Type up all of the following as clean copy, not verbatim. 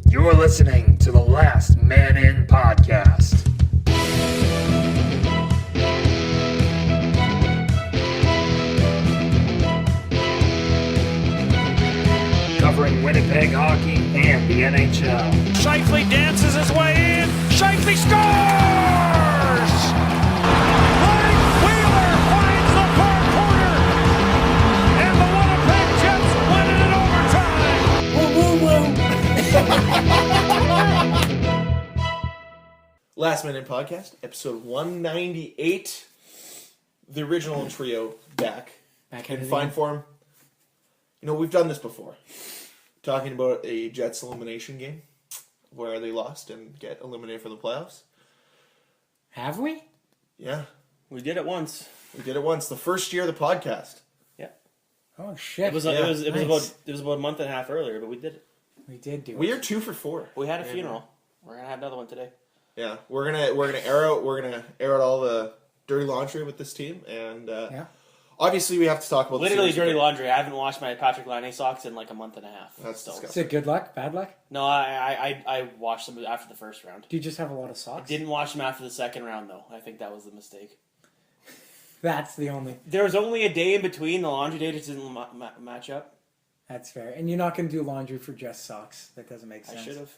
You're listening to the Last Man In podcast. Covering Winnipeg hockey and the NHL. Scheifele dances his way in. Scheifele scores! Mike Wheeler finds the far corner. And the Winnipeg Jets win it in overtime. Woo, woo, woo. Last Man In podcast, episode 198. The original trio back in fine form. You know, we've done this before. Talking about a Jets elimination game where they lost and get eliminated from the playoffs. Have we? Yeah, We did it once. we did it once. The first year of the podcast. Yeah. Oh shit! It was Nice. about a month and a half earlier, but we did it. We did do We it. are 2 for 4. We had a funeral. We're gonna have another one today. Yeah, we're gonna air out all the dirty laundry with this team, and Yeah. obviously we have to talk about Literally the series, dirty but laundry. I haven't washed my Patrick Laine socks in like a month and a half. That's So- disgusting. Is it good luck? Bad luck? No, I washed them after the first round. Do you just have a lot of socks? Didn't wash them after the second round though. I think that was the mistake. That's the only. There was only a day in between. The laundry day just didn't match up. That's fair. And you're not gonna do laundry for just socks. That doesn't make sense. I should have.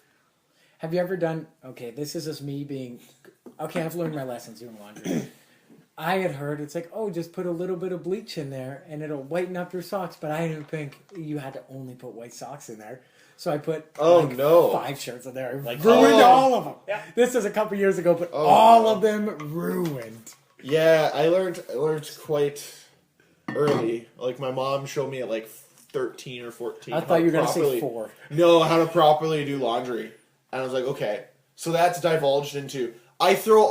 Have you ever done? Okay, this is just me being. Okay, I've learned my lessons doing laundry. I had heard it's like, oh, just put a little bit of bleach in there and it'll whiten up your socks. But I didn't think you had to only put white socks in there. So I put no. 5 shirts in there. Like, Ruined all of them. Yeah. This was a couple years ago, but all of them ruined. Yeah, I learned quite early. Like my mom showed me at like 13 or 14. I thought you were going to say 4. No, how to properly do laundry. And I was like, okay. So that's divulged into I throw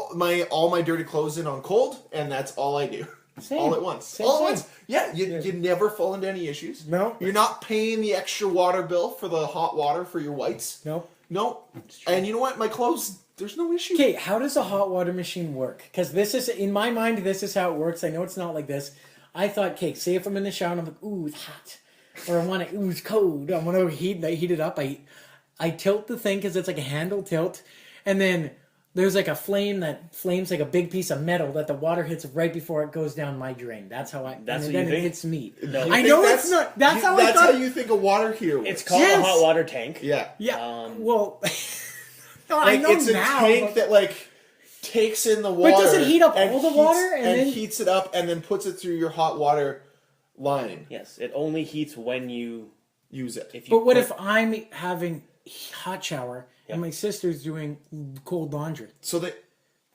all my dirty clothes in on cold, and that's all I do. Same. All at once. Same, all same. at once. Yeah, you never fall into any issues. No. You're not paying the extra water bill for the hot water for your whites. No. No. And you know what? My clothes, there's no issue. Okay, how does a hot water machine work? Because this is, in my mind, this is how it works. I know it's not like this. I thought, okay, say if I'm in the shower and I'm like, ooh, it's hot. Or I want it, ooh, it's cold. I want to heat it up. I tilt the thing because it's like a handle tilt. And then there's like a flame that flames like a big piece of metal that the water hits right before it goes down my drain. That's how I. That's and what then you it think? hits me. No. I know it's not. That's how I That's thought. how you think a water heater works. It's called Yes. a hot water tank. Yeah. Yeah. Well, no, I Like, know it's a now. tank but- that like takes in the water. does it heat up and all the heats- water and then- heats it up and then puts it through your hot water line. Yes, it only heats when you Use it. if you. But what put- if I'm having hot shower and my sister's doing cold laundry? So that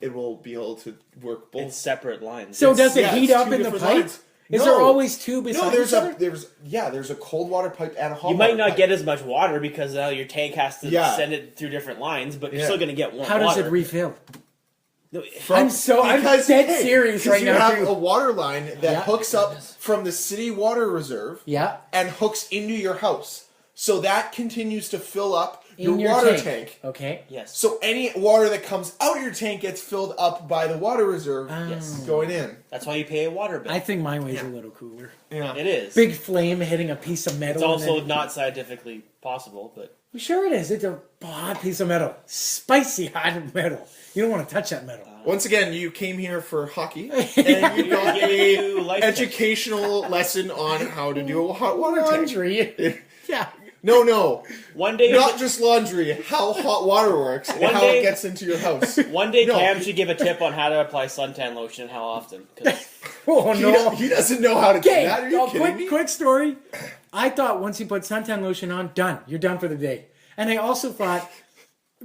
it will be able to work both. it's separate lines? So It's- does it yeah, heat it's up two in the different pipe? lines. Is No. there always two beside No, there's each other? there's a cold water pipe and a hot You water might not pipe. get as much water because your tank has to Yeah. send it through different lines, but you're Yeah. still going to get one. How does water. it refill? No, I'm dead serious right you now, have too. a water line that Yeah. hooks up from the city water reserve Yeah. and hooks into your house. So that continues to fill up In your your water tank. Okay. Yes. So any water that comes out of your tank gets filled up by the water reserve Yes. going in. That's why you pay a water bill. I think my way's a little cooler. Yeah. It is. Big flame hitting a piece of metal. It's also and not scientifically possible, but then, sure it is. It's a hot piece of metal. Spicy hot metal. You don't want to touch that metal. Once again, you came here for hockey, and Yeah. you got giving a you life educational lesson on how to do a hot water tank. Laundry. Yeah. No. one day, Not just laundry, how hot water works and One how day- it gets into your house. one day No. Cam should give a tip on how to apply suntan lotion and how often. 'cause Oh, no. He doesn't know how to do Okay, that. Are you kidding me? quick story. I thought once you put suntan lotion on, done. You're done for the day. And I also thought,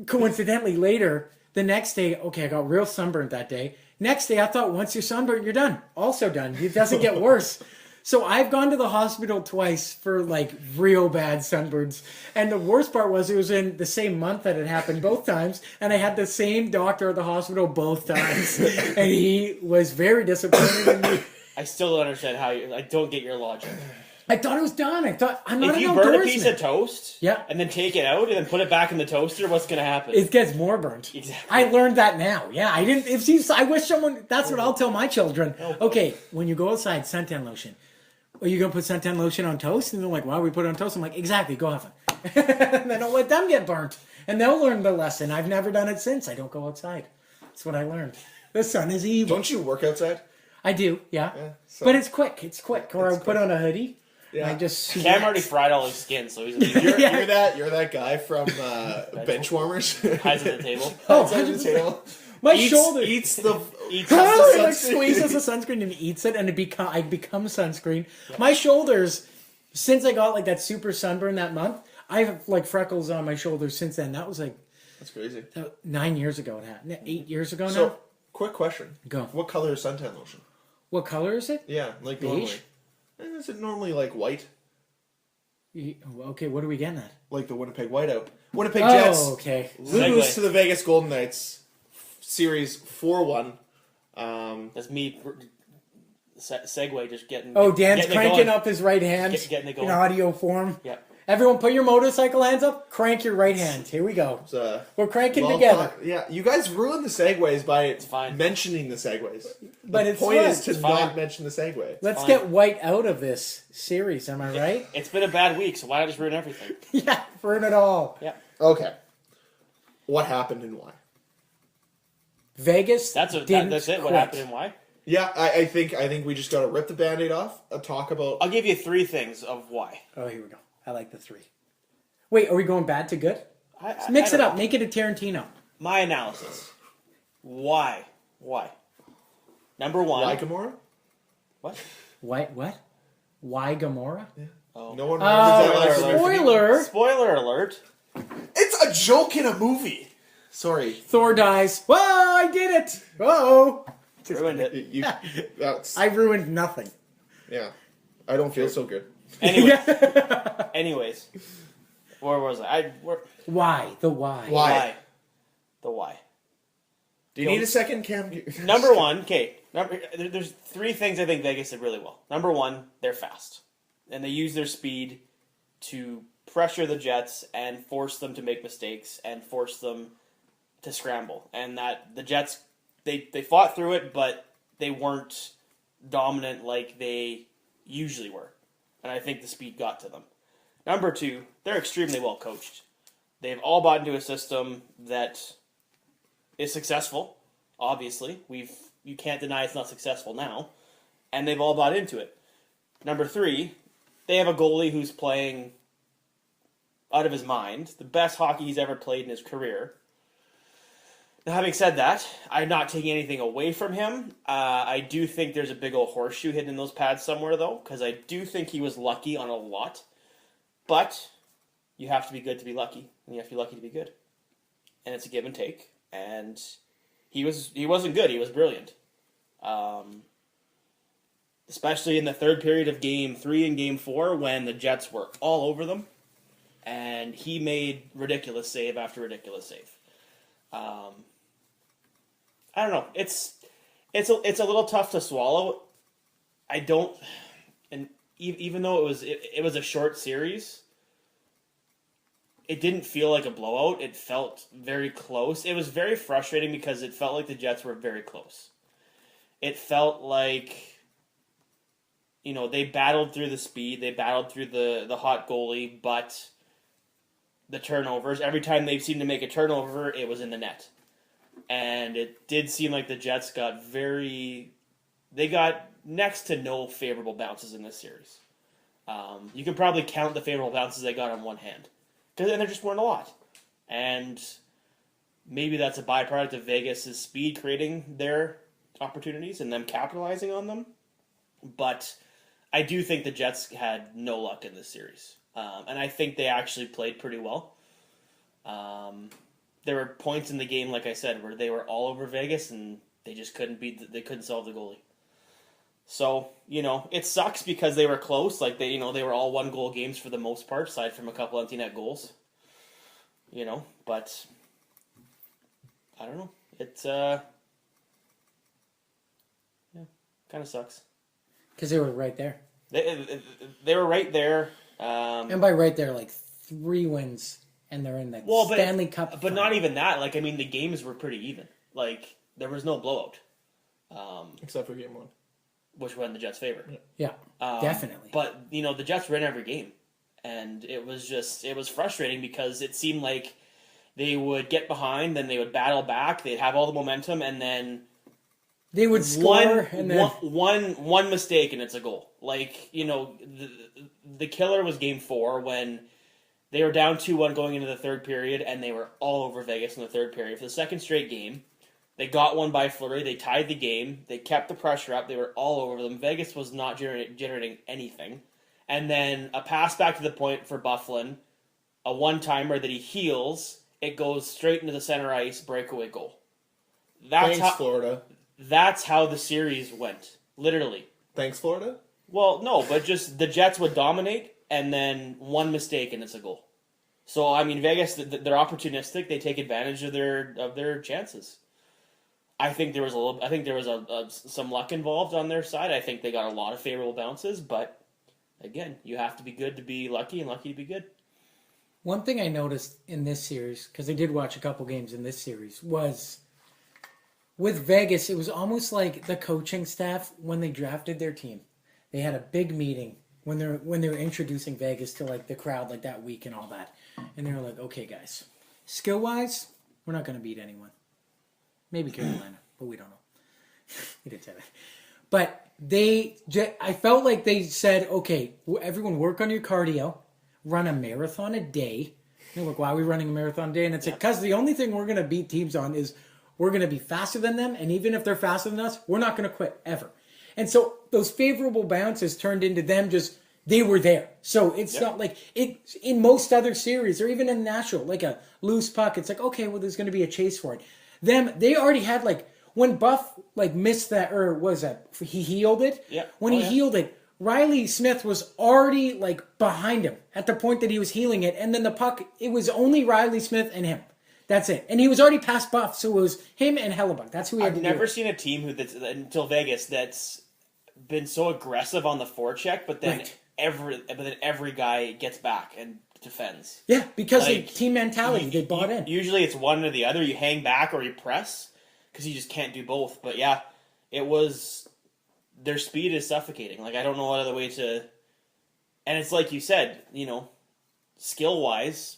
coincidentally, later, the next day, okay, I got real sunburned that day. Next day, I thought once you're sunburned, you're done. Also done. It doesn't get worse. So I've gone to the hospital twice for like real bad sunburns. And the worst part was it was in the same month that it happened both times. And I had the same doctor at the hospital both times. And he was very disappointed in me. I still don't understand how you. I don't get your logic. I thought it was done. I thought I'm not If an you burn a outdoorsman. piece of toast, Yeah. and then take it out and then put it back in the toaster, what's going to happen? It gets more burnt. Exactly. I learned that now. Yeah, I didn't. I wish someone. That's what I'll tell my children. Okay, when you go outside, suntan lotion. are you going to put suntan lotion on toast? And they're like, why would we put it on toast? I'm like, exactly, go have fun. And then I'll let them get burnt. And they'll learn the lesson. I've never done it since. I don't go outside. That's what I learned. The sun is evil. Don't you work outside? I do, yeah. So- But it's quick. It's quick. Or I'll put on a hoodie. Yeah. I just Cam already fried all his skin, so he's You're, Yeah. you're that guy from bench warmers. hides at the table. Oh, Outside the table. my Eats- shoulder. eats the Eats He like sunscreen. squeezes the sunscreen and eats it, and I become sunscreen. My shoulders, since I got like that super sunburn that month, I have like freckles on my shoulders since then. That was like That's crazy. 9 years ago. It happened. 8 years ago now. So, quick question. Go. What color is suntan lotion? What color is it? Yeah, like Beige? normally. Is it normally like white? Okay, what are we getting at? Like the Winnipeg Whiteout. Winnipeg Oh, Jets okay. lose Segue. to the Vegas Golden Knights. Series 4-1. That's me. Segue, just getting. Oh, Dan's getting it cranking going. up his right hand Getting it in going. audio form. Yeah. Everyone, put your motorcycle hands up. Crank your right hand. Here we go. So, We're cranking well together. thought. Yeah, you guys ruined the segues by fine. mentioning the segues. But the it's point fun. is to It's not fine. mention the segue. Let's fine. get White out of this series. Am I right? It's been a bad week, so why not just ruin everything? Yeah, burn it all. Yeah. Okay. What happened and why? Vegas. That's didn't it. What quit. happened and why? Yeah, I think we just got to rip the Band-Aid off. Talk about. I'll give you 3 things of why. Oh, here we go. I like the 3. Wait, are we going bad to good? Mix it up. Make it a Tarantino. My analysis. Why? Number 1. Why Gamora? What? What? Why Gamora? Oh. No one remembers that. Like, Spoiler! Spoiler alert. It's a joke in a movie. Sorry. Thor dies. Whoa, I did it! Whoa! Ruined it. That's I ruined nothing. yeah. I don't feel so good. Anyways. Where was I? Why? The why. Why? The why. Do you need a second, Cam? Number 1, okay. There's 3 things I think Vegas did really well. Number 1, they're fast. And they use their speed to pressure the Jets and force them to make mistakes and force them to scramble. And that the Jets, they fought through it, but they weren't dominant like they usually were. And I think the speed got to them. Number 2, they're extremely well coached. They've all bought into a system that is successful, obviously. You can't deny it's not successful now. And they've all bought into it. Number 3, they have a goalie who's playing out of his mind. The best hockey he's ever played in his career. Now, having said that, I'm not taking anything away from him. I do think there's a big old horseshoe hidden in those pads somewhere, though, because I do think he was lucky on a lot. But you have to be good to be lucky, and you have to be lucky to be good. And it's a give and take. And he wasn't good. He was brilliant. Especially in the third period of Game 3 and Game 4 when the Jets were all over them. And he made ridiculous save after ridiculous save. I don't know. It's a little tough to swallow. I don't... And even though it was a short series, it didn't feel like a blowout. It felt very close. It was very frustrating because it felt like the Jets were very close. It felt like, they battled through the speed, they battled through the hot goalie, but the turnovers, every time they seemed to make a turnover, it was in the net. And it did seem like the Jets got next to no favorable bounces in this series. You could probably count the favorable bounces they got on one hand. And there just weren't a lot. And maybe that's a byproduct of Vegas' speed creating their opportunities and them capitalizing on them. But I do think the Jets had no luck in this series. And I think they actually played pretty well. There were points in the game, like I said, where they were all over Vegas and they just couldn't solve the goalie. So, it sucks because they were close. Like, they were all 1-goal games for the most part, aside from a couple empty net goals. But I don't know. It's, kind of sucks. Because they were right there. They were right there. And by right there, like 3 wins, and they're in the Stanley Cup. But final. not even that. Like, the games were pretty even. Like, there was no blowout. Except for Game 1. which went in the Jets' favor. Yeah, definitely. But the Jets were in every game, and it was frustrating because it seemed like they would get behind, then they would battle back, they'd have all the momentum, and then they would score, and then one mistake and it's a goal. Like the killer was Game 4 when they were down 2-1 going into the third period, and they were all over Vegas in the third period for the second straight game. They got one by Fleury. They tied the game. They kept the pressure up. They were all over them. Vegas was not generating anything. And then a pass back to the point for Byfuglien, a one-timer that he heals. It goes straight into the center ice, breakaway goal. Thanks, Florida. That's how the series went, literally. Thanks, Florida? Well, no, but just the Jets would dominate, and then one mistake, and it's a goal. So, I mean, Vegas, they're opportunistic. They take advantage of their chances. I think there was some luck involved on their side. I think they got a lot of favorable bounces, but again, you have to be good to be lucky and lucky to be good. One thing I noticed in this series, because I did watch a couple games in this series, was with Vegas, it was almost like the coaching staff when they drafted their team. They had a big meeting when they were introducing Vegas to like the crowd like that week and all that, and they were like, "Okay, guys, skill wise, we're not going to beat anyone." Maybe Carolina, but we don't know. He didn't say that. But I felt like they said, okay, everyone work on your cardio, run a marathon a day. And they're like, why are we running a marathon a day? And it's like, because the only thing we're going to beat teams on is we're going to be faster than them. And even if they're faster than us, we're not going to quit ever. And so those favorable bounces turned into them they were there. So it's not like it in most other series or even in Nashville, like a loose puck. It's like, okay, well, there's going to be a chase for it. They already had when Buff missed that, or was that he healed it? Yeah. When he healed it, Riley Smith was already behind him at the point that he was healing it, and then the puck, it was only Riley Smith and him. That's it. And he was already past Buff, so it was him and Hellebuck. That's who he had to do. I've never seen a team until Vegas that's been so aggressive on the forecheck, but then every guy gets back and defends. Yeah, because of team mentality. They bought in. Usually it's one or the other. You hang back or you press because you just can't do both. But yeah, it was their speed is suffocating. I don't know what other way to. And it's like you said, skill wise,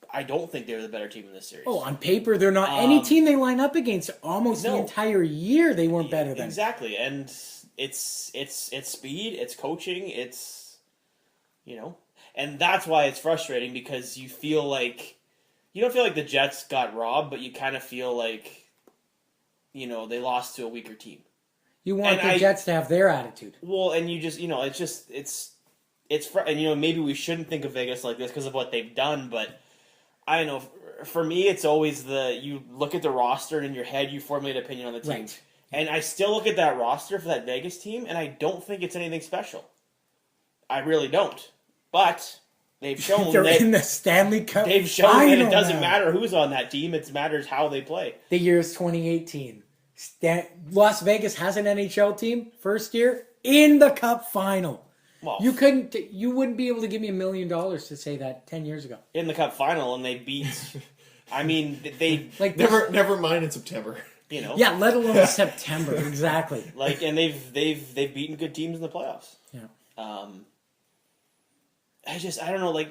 I don't think they're the better team in this series. Oh, on paper they're not. Any team they line up against almost the entire year they weren't better than. Exactly, and it's speed, it's coaching, it's And that's why it's frustrating because you don't feel like the Jets got robbed, but you kind of feel like, they lost to a weaker team. You want the Jets to have their attitude. Well, and you just, and maybe we shouldn't think of Vegas like this because of what they've done, but I don't know. For me, it's always you look at the roster and in your head you formulate an opinion on the team. Right. And I still look at that roster for that Vegas team, and I don't think it's anything special. I really don't. But they've shown they're in the Stanley Cup. They've shown that it doesn't matter who's on that team; it matters how they play. The year is 2018. Las Vegas has an NHL team first year in the Cup final. Well, you wouldn't be able to give me $1 million to say that 10 years ago. In the Cup final, and they beat. I mean, they never mind in September. Yeah, let alone September. Exactly. And they've beaten good teams in the playoffs. Yeah. I don't know,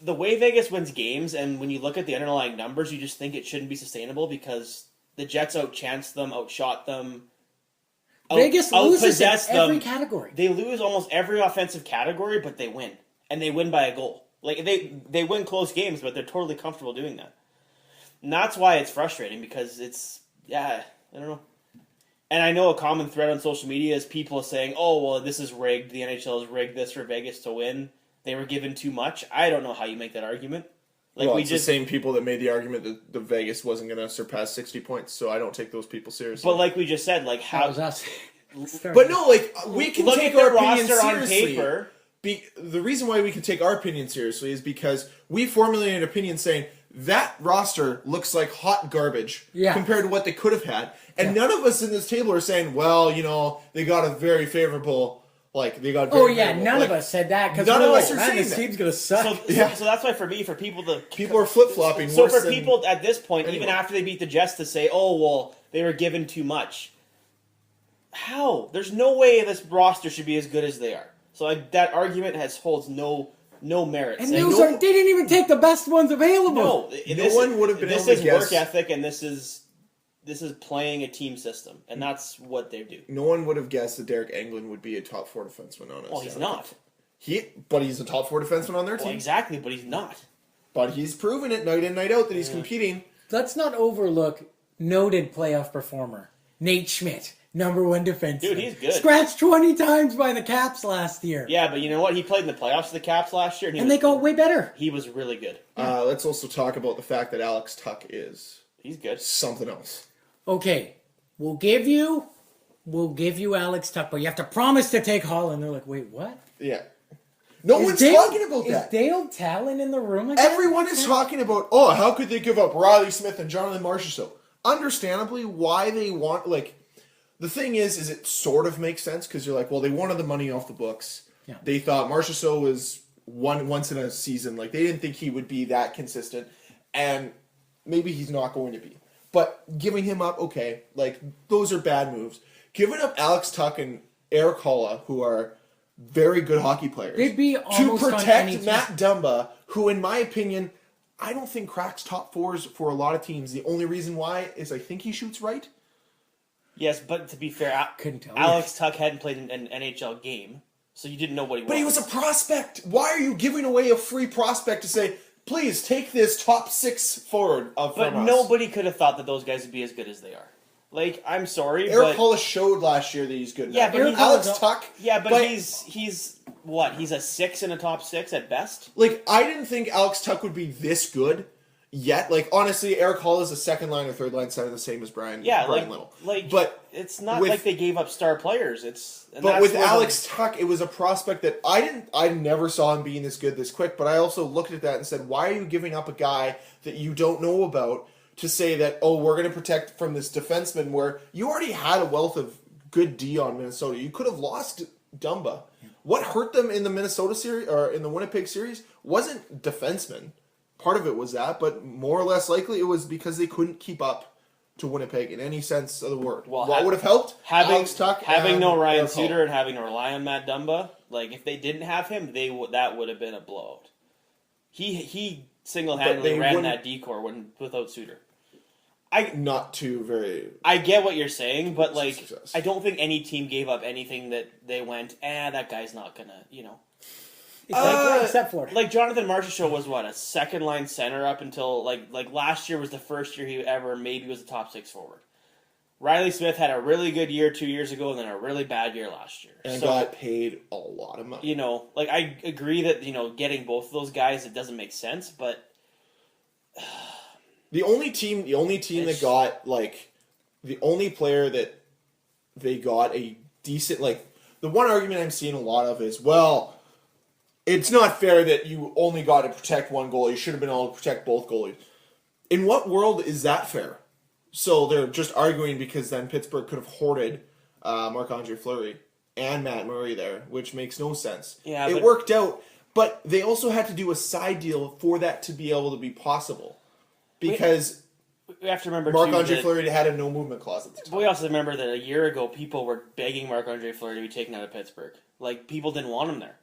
the way Vegas wins games, and when you look at the underlying numbers, you just think it shouldn't be sustainable because the Jets outchanced them, outshot them. Vegas loses in every category. They lose almost every offensive category, but they win. And they win by a goal. They win close games, but they're totally comfortable doing that. And that's why it's frustrating because I don't know. And I know a common thread on social media is people saying, oh, well, this is rigged. The NHL has rigged this for Vegas to win. They were given too much. I don't know how you make that argument. It's the same people that made the argument that the Vegas wasn't going to surpass 60 points, so I don't take those people seriously. But like we just said, how... That was us. But no, we can look take at our the opinion roster on seriously. paper. The reason why we can take our opinion seriously is because we formulate an opinion saying that roster looks like hot garbage compared to what they could have had. And none of us in this table are saying, well, they got a very favorable... none of us said that because none of us are saying this team's gonna suck. So that's why for me, for people are flip flopping. So for people at this point, even after they beat the Jets, to say, "Oh well, they were given too much," How? There's no way this roster should be as good as they are. So that argument holds no merit. And they didn't even take the best ones available. No one would have been able to This is work ethic, and this is playing a team system, and that's what they do. No one would have guessed that Derek Englund would be a top 4 defenseman on us. Well, he's not. But he's a top 4 defenseman on their team. Well, exactly, but he's not. But he's proven it night in, night out that he's competing. Let's not overlook noted playoff performer Nate Schmidt, #1 defenseman. Dude, he's good. Scratched 20 times by the Caps last year. Yeah, but you know what? He played in the playoffs for the Caps last year, and they got way better. He was really good. Let's also talk about the fact that Alex Tuch is He's good. something else. Okay, we'll give you Alex Tuch, but you have to promise to take Holland. They're like, wait, what? Yeah. No one's talking about that. Is Dale Talon in the room again? Everyone is talking about, how could they give up Riley Smith and Jonathan Marchessault? Understandably, why they want, the thing is it sort of makes sense, because you're like, well, they wanted the money off the books. Yeah. They thought Marchessault was once in a season. They didn't think he would be that consistent, and maybe he's not going to be. But giving him up, okay, those are bad moves. Giving up Alex Tuch and Eric Holla, who are very good hockey players, They'd be to almost on any protect team. Matt Dumba, who, in my opinion, I don't think cracks top 4s for a lot of teams. The only reason why is I think he shoots right. Yes, but to be fair, Couldn't tell Alex Tuch hadn't played an NHL game, so you didn't know what he was. But he was a prospect. Why are you giving away a free prospect to say, please take this top 6 forward from But us? nobody could have thought that those guys would be as good as they are. I'm sorry, Eric Hollis showed last year that he's good. Yeah, now. but Eric Alex Hollis- Tuch. Yeah, but he's what? He's a 6 in a top 6 at best. I didn't think Alex Tuch would be this good yet. Honestly, Eric Hall is a second line or third line center, the same as Brian Little. But it's not like they gave up star players. But with Alex Tuch, it was a prospect that I never saw him being this good this quick. But I also looked at that and said, why are you giving up a guy that you don't know about to say that, we're going to protect from this defenseman where you already had a wealth of good D on Minnesota? You could have lost Dumba. What hurt them in the Minnesota series or in the Winnipeg series wasn't defensemen. Part of it was that, but more or less likely it was because they couldn't keep up to Winnipeg in any sense of the word. Well, what would have helped? Alex Tuch having no Ryan Eric Hall. Suter and having to rely on Matt Dumba. If they didn't have him, that would have been a blowout. He single-handedly ran that decor without Suter. Not too very. I get what you're saying, but success. I don't think any team gave up anything that they went, that guy's not gonna, Except Florida. Jonathan Marchessault was a second line center up until last year was the first year he ever maybe was a top 6 forward. Riley Smith had a really good year 2 years ago and then a really bad year last year. And got paid a lot of money. I agree that, getting both of those guys, it doesn't make sense, but The only team that got the only player that they got a decent the one argument I'm seeing a lot of is, it's not fair that you only got to protect one goalie. You should have been able to protect both goalies. In what world is that fair? So they're just arguing because then Pittsburgh could have hoarded Marc-Andre Fleury and Matt Murray there, which makes no sense. Yeah, it worked out, but they also had to do a side deal for that to be able to be possible. Because we have to remember Marc-Andre Fleury had a no movement clause at the time. But we also remember that a year ago, people were begging Marc-Andre Fleury to be taken out of Pittsburgh. People didn't want him there.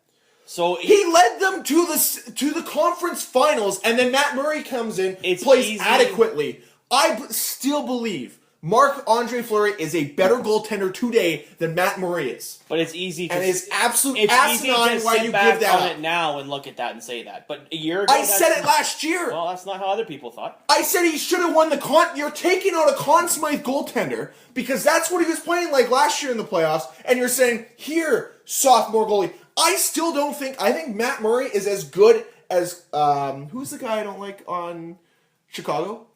So he led them to the conference finals, and then Matt Murray comes in, plays adequately. I still believe Marc-Andre Fleury is a better goaltender today than Matt Murray is. But it's easy to... And it's absolutely easy to asinine why you give that on up. it now and look at that and say that. But a year ago... I said it last year. Well, that's not how other people thought. I said he should have won the You're taking out a Conn Smythe goaltender because that's what he was playing like last year in the playoffs, and you're saying, here, sophomore goalie. I still don't think... I think Matt Murray is as good as... who's the guy I don't like on Chicago?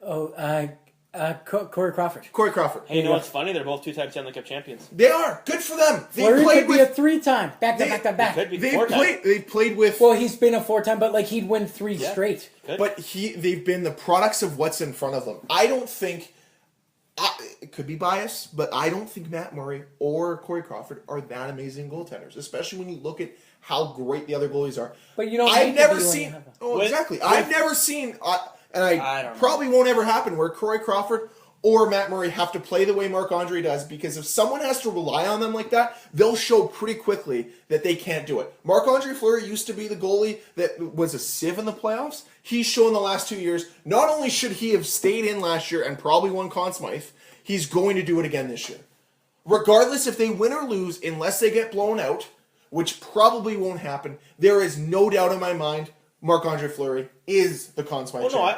Corey Crawford. Corey Crawford. Hey, you know what's funny? They're both 2-time Stanley Cup champions. They are. Good for them. They Fleury played could be with... a 3-time. Back. Could be They 4-time. played with... Well, he's been a 4-time, but he'd win 3 straight. Could. But they've been the products of what's in front of them. I don't think... it could be biased, but I don't think Matt Murray or Corey Crawford are that amazing goaltenders, especially when you look at how great the other goalies are. But you don't... I've never seen... seen... exactly. I've never seen... and I don't know. probably won't ever happen where Corey Crawford or Matt Murray have to play the way Marc-Andre does, because if someone has to rely on them like that, they'll show pretty quickly that they can't do it. Marc-Andre Fleury used to be the goalie that was a sieve in the playoffs. He's shown the last 2 years, not only should he have stayed in last year and probably won Conn Smythe, he's going to do it again this year. Regardless if they win or lose, unless they get blown out, which probably won't happen, there is no doubt in my mind Marc-Andre Fleury is the Conn Smythe champion.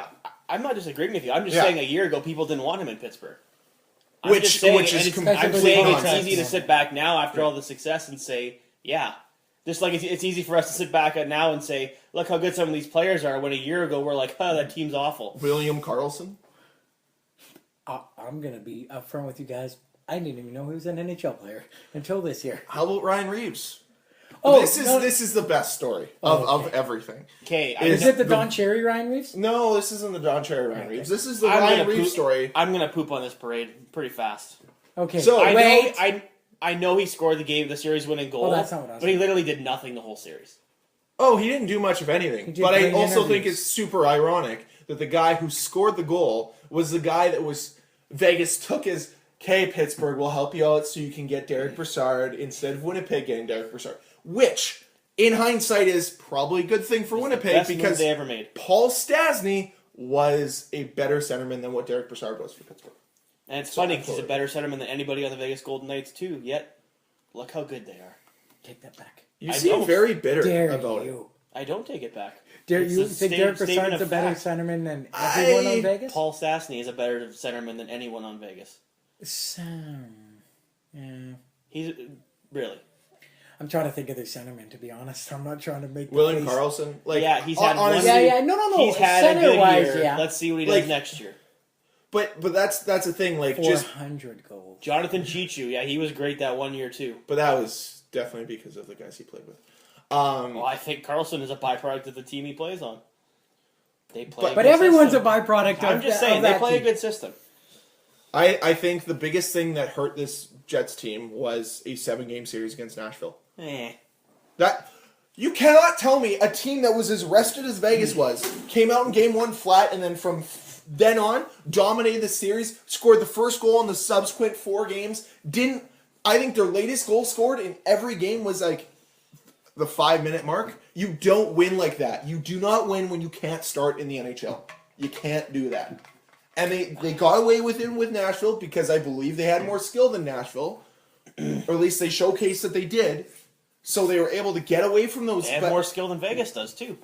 I'm not disagreeing with you. I'm just saying a year ago people didn't want him in Pittsburgh. I'm saying it's easy to sit back now after all the success and say, yeah. Just like it's easy for us to sit back now and say, look how good some of these players are, when a year ago we're like, that team's awful. William Karlsson? I'm going to be upfront with you guys. I didn't even know he was an NHL player until this year. How about Ryan Reeves? Oh, this is the best story of everything. Okay, is it the Don Cherry Ryan Reeves? No, this isn't the Don Cherry Ryan Reeves. This is the Ryan Reeves story. I'm gonna poop on this parade pretty fast. Okay, so I know he scored the series winning goal. Well, that's not what I was but he literally did nothing the whole series. Oh, he didn't do much of anything. But I also think it's super ironic that the guy who scored the goal was the guy that was Vegas took his, okay, Pittsburgh, we'll help you out so you can get Derek Brassard instead of Winnipeg getting Derek Brassard. Which, in hindsight, is probably a good thing for Winnipeg because they ever made. Paul Stastny was a better centerman than what Derek Brassard was for Pittsburgh. And it's funny because he's a better centerman than anybody on the Vegas Golden Knights, too. Yet, look how good they are. Take that back. You seem very bitter about it. I don't take it back. You think Derek Brassard's a better centerman than everyone on Vegas? Paul Stastny is a better centerman than anyone on Vegas. Yeah. He's really. I'm trying to think of the centerman, to be honest. I'm not trying to make William Karlsson. He's had honestly, no. He's had a good year. Yeah. Let's see what he does next year. But that's the thing. 400 goals. Jonathan Chichu, he was great that 1 year too. But that was definitely because of the guys he played with. I think Karlsson is a byproduct of the team he plays on. They play, but everyone's system. A byproduct. I'm just saying they play a good system. I think the biggest thing that hurt this Jets team was a 7-game series against Nashville. That you cannot tell me a team that was as rested as Vegas was came out in game 1 flat and then from then on dominated the series, scored the first goal in the subsequent 4 games. I think their latest goal scored in every game was like the 5-minute mark. You don't win like that. You do not win when you can't start in the NHL. You can't do that. And they got away with it with Nashville because I believe they had more skill than Nashville. Or at least they showcased that they did. So they were able to get away from those. They have more skill than Vegas does, too.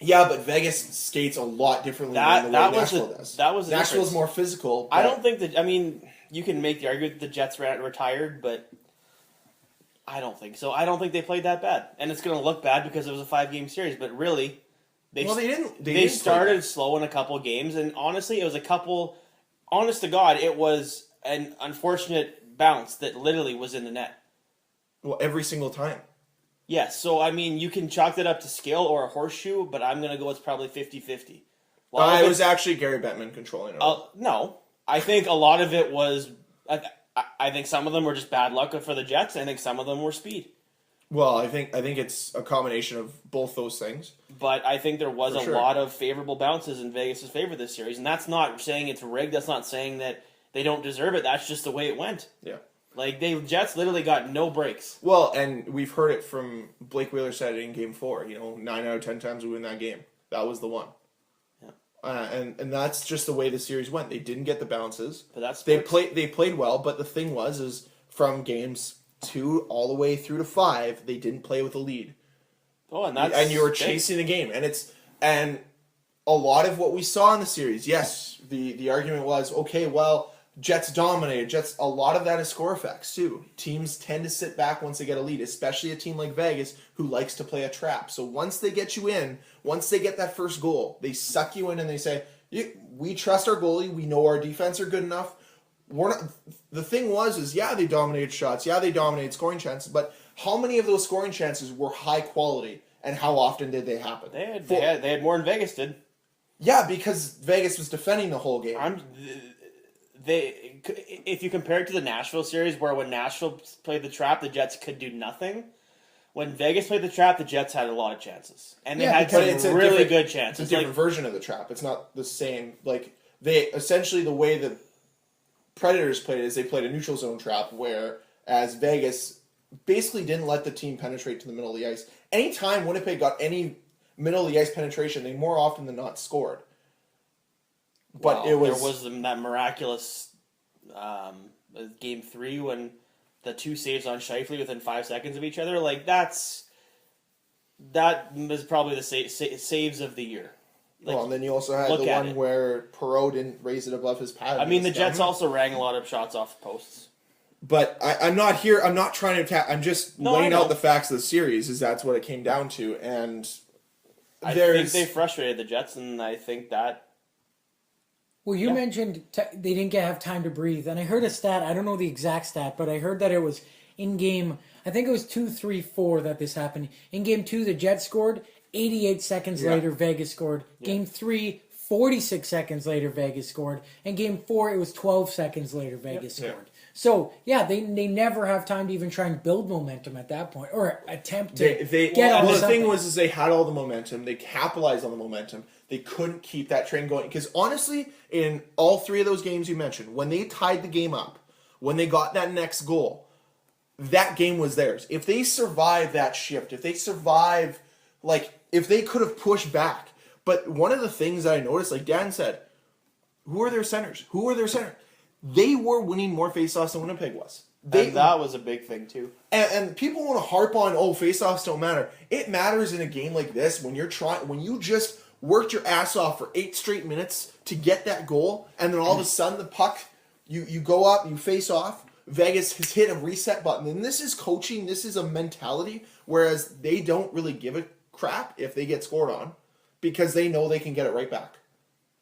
Yeah, but Vegas skates a lot differently than the way Nashville does. That was Nashville's more physical. I don't think that... I mean, you can make the argument that the Jets retired, but I don't think so. I don't think they played that bad. And it's going to look bad because it was a 5-game series, but really... They didn't. They started slow in a couple games, and honestly, it was a couple... Honest to God, it was an unfortunate bounce that literally was in the net. Well, every single time. Yes, so I mean, you can chalk that up to skill or a horseshoe, but I'm going to go it's probably 50-50. It was actually Gary Bettman controlling it. No. I think a lot of it was... I think some of them were just bad luck for the Jets. I think some of them were speed. Well, I think it's a combination of both those things. But I think there was a lot of favorable bounces in Vegas' favor this series, and that's not saying it's rigged. That's not saying that they don't deserve it. That's just the way it went. Yeah. Like, Jets literally got no breaks. Well, and we've heard it from Blake Wheeler said it in Game 4. 9 out of 10 times we win that game. That was the one. Yeah. And that's just the way the series went. They didn't get the bounces. But that's they played well. But the thing is from games 2 all the way through to 5, they didn't play with a lead. Oh, and you were chasing the game, and a lot of what we saw in the series. Yes, the argument was okay. Well, Jets dominated. A lot of that is score effects too. Teams tend to sit back once they get a lead, especially a team like Vegas who likes to play a trap. So once they get you in, once they get that first goal, they suck you in and they say, "We trust our goalie. We know our defense are good enough." We're not. The thing was, they dominated shots. Yeah, they dominated scoring chances. But how many of those scoring chances were high quality, and how often did they happen? They had more than Vegas did. Yeah, because Vegas was defending the whole game. If you compare it to the Nashville series, where when Nashville played the trap, the Jets could do nothing. When Vegas played the trap, the Jets had a lot of chances, and they had some really good chances. It's a different version of the trap. It's not the same. Like they essentially the way that Predators played is they played a neutral zone trap, whereas Vegas basically didn't let the team penetrate to the middle of the ice. Anytime Winnipeg got any middle of the ice penetration, they more often than not scored. But there was that miraculous game 3 when the 2 saves on Scheifele within 5 seconds of each other. Like that was probably the saves of the year. Like, and then you also had the one where Perreault didn't raise it above his pad. I mean, the Jets also rang a lot of shots off posts. But I'm not here. I'm not trying to attack. I'm just laying out the facts of the series. That's what it came down to, and I think they frustrated the Jets, and I think that. Well, you mentioned they didn't have time to breathe, and I heard a stat. I don't know the exact stat, but I heard that it was in game. I think it was 2, 3, 4 that this happened. In game 2, the Jets scored. 88 seconds later, Vegas scored. Game 3, 46 seconds later, Vegas scored. And game 4, it was 12 seconds later, Vegas scored. So, they never have time to even try and build momentum at that point, or attempt to get on the thing was they had all the momentum. They capitalized on the momentum. They couldn't keep that train going. Because honestly, in all 3 of those games you mentioned, when they tied the game up, when they got that next goal, that game was theirs. If they survive that shift, if they survive, if they could have pushed back. But one of the things that I noticed, like Dan said, who are their centers? They were winning more faceoffs than Winnipeg was. And that was a big thing too. And people want to harp on, faceoffs don't matter. It matters in a game like this when you just worked your ass off for 8 straight minutes to get that goal, and then all of a sudden the puck, you go up, you face off. Vegas has hit a reset button, and this is coaching. This is a mentality. Whereas they don't really give a crap if they get scored on, because they know they can get it right back.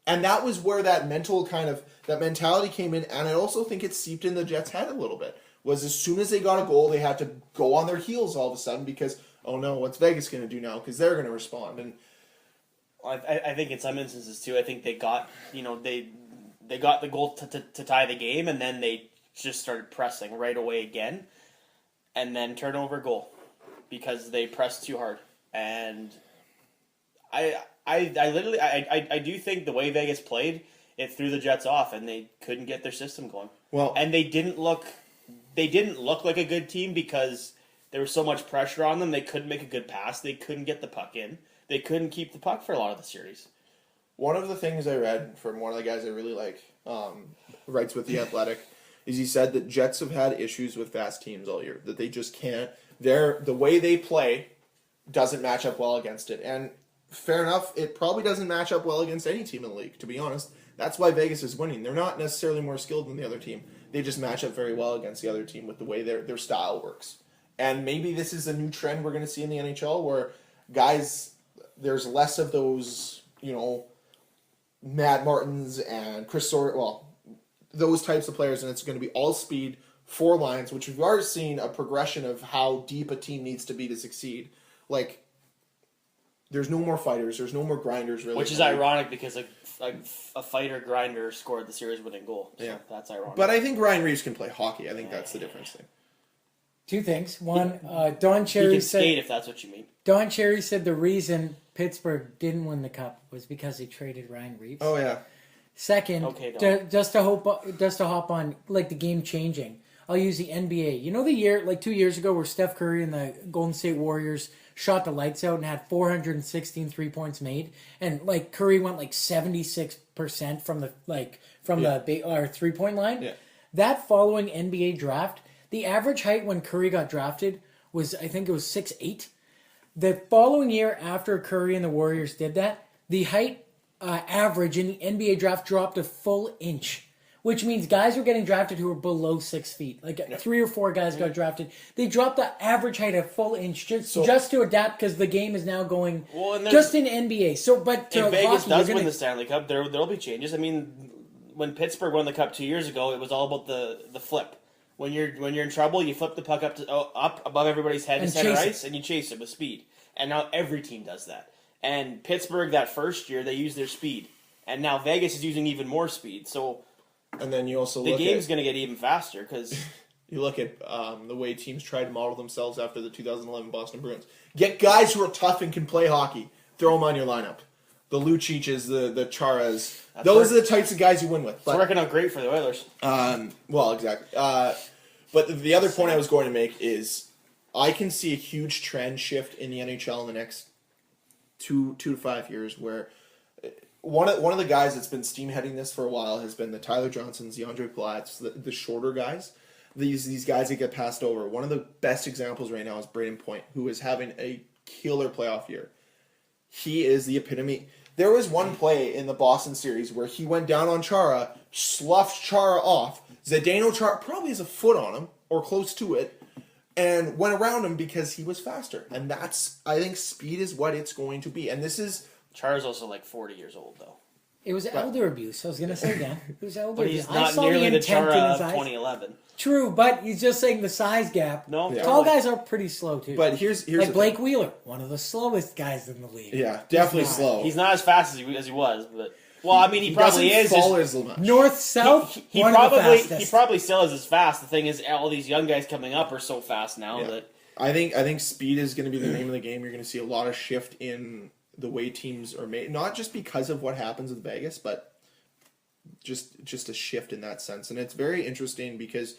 And that was where that mentality came in, and I also think it seeped in the Jets' head a little bit. Was as soon as they got a goal, they had to go on their heels all of a sudden because, oh no, what's Vegas going to do now? Because they're going to respond. And I think in some instances too, I think they got they got the goal to tie the game, and then they just started pressing right away again, and then turnover goal because they pressed too hard. And I do think the way Vegas played, it threw the Jets off, and they couldn't get their system going. Well, and they didn't look like a good team because there was so much pressure on them. They couldn't make a good pass. They couldn't get the puck in. They couldn't keep the puck for a lot of the series. One of the things I read from one of the guys I really like, writes with The Athletic, is he said that Jets have had issues with fast teams all year, that they just can't. The way they play doesn't match up well against it. And fair enough, it probably doesn't match up well against any team in the league, to be honest. That's why Vegas is winning. They're not necessarily more skilled than the other team. They just match up very well against the other team with the way their style works. And maybe this is a new trend we're going to see in the NHL where guys, there's less of those, Matt Martins and Chris those types of players, and it's going to be all speed, 4 lines, which we've already seen a progression of how deep a team needs to be to succeed. There's no more fighters, there's no more grinders, really. Which is ironic because a fighter grinder scored the series-winning goal. So that's ironic. But I think Ryan Reeves can play hockey. I think that's the difference there. 2 things. One, Don Cherry he can said... skate if that's what you mean. Don Cherry said the reason Pittsburgh didn't win the cup was because they traded Ryan Reeves. Oh, yeah. Second, just to hop on the game changing. I'll use the NBA. You know the year 2 years ago where Steph Curry and the Golden State Warriors shot the lights out and had 416 3-points made, and Curry went 76% from the 3-point line. Yeah. That following NBA draft, the average height when Curry got drafted was, I think it was 6'8". The following year after Curry and the Warriors did that, the height average in the NBA draft dropped a full inch, which means guys were getting drafted who were below 6 feet. 3 or 4 guys got drafted. They dropped the average height a full inch just to adapt because the game is now going just in NBA. So, but if Vegas does win the Stanley Cup, there'll be changes. I mean, when Pittsburgh won the Cup 2 years ago, it was all about the flip. When you're in trouble, you flip the puck up above everybody's head in center ice, and you chase it with speed. And now every team does that. And Pittsburgh that first year, they used their speed, and now Vegas is using even more speed. So, and then you also the game's going to get even faster because you look at the way teams tried to model themselves after the 2011 Boston Bruins. Get guys who are tough and can play hockey. Throw them on your lineup. the Lucics, the Charas. Those are the types of guys you win with. It's working out great for the Oilers. Well, exactly. But the other point I was going to make is I can see a huge trend shift in the NHL in the next 2 to 5 years where one of the guys that's been steamheading this for a while has been the Tyler Johnsons, the Andre Platts, the shorter guys. These guys that get passed over. One of the best examples right now is Braden Point, who is having a killer playoff year. He is the epitome. There was one play in the Boston series where he went down on Chara, sloughed Chara off. Zdeno Chara probably has a foot on him, or close to it, and went around him because he was faster. And that's, I think, speed is what it's going to be. And this is... Chara's also like 40 years old, though. It was elder abuse. I was going to say that. It was elder But abuse. he's not nearly the Chara of 2011. True, but he's just saying the size gap. No, Yeah. Tall guys are pretty slow, too. But here's like the Blake thing. Wheeler, one of the slowest guys in the league. Yeah, definitely He's not. slow. He's not as fast as he was, but... Well, I mean, he probably doesn't is. fall as much. North, south, He one of the probably fastest. still is as fast. The thing is, all these young guys coming up are so fast now Yeah. that... I think speed is going to be the name of the game. You're going to see a lot of shift in the way teams are made, not just because of what happens with Vegas, but just a shift in that sense. And it's very interesting because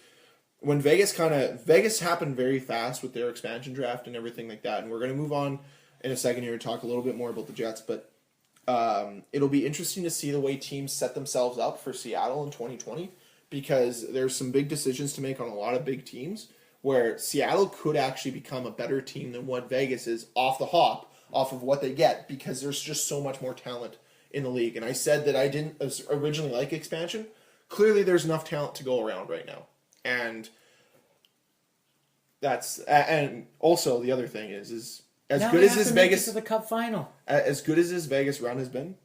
when Vegas happened very fast with their expansion draft and everything like that. And we're going to move on in a second here and talk a little bit more about the Jets, but it'll be interesting to see the way teams set themselves up for Seattle in 2020 because there's some big decisions to make on a lot of big teams where Seattle could actually become a better team than what Vegas is off the hop, off of what they get, because there's just so much more talent in the league. And I said that I didn't originally like expansion. Clearly there's enough talent to go around right now. And also the other thing is as Now good they as have this to make it Vegas to the Cup final. as good as this Vegas run has been,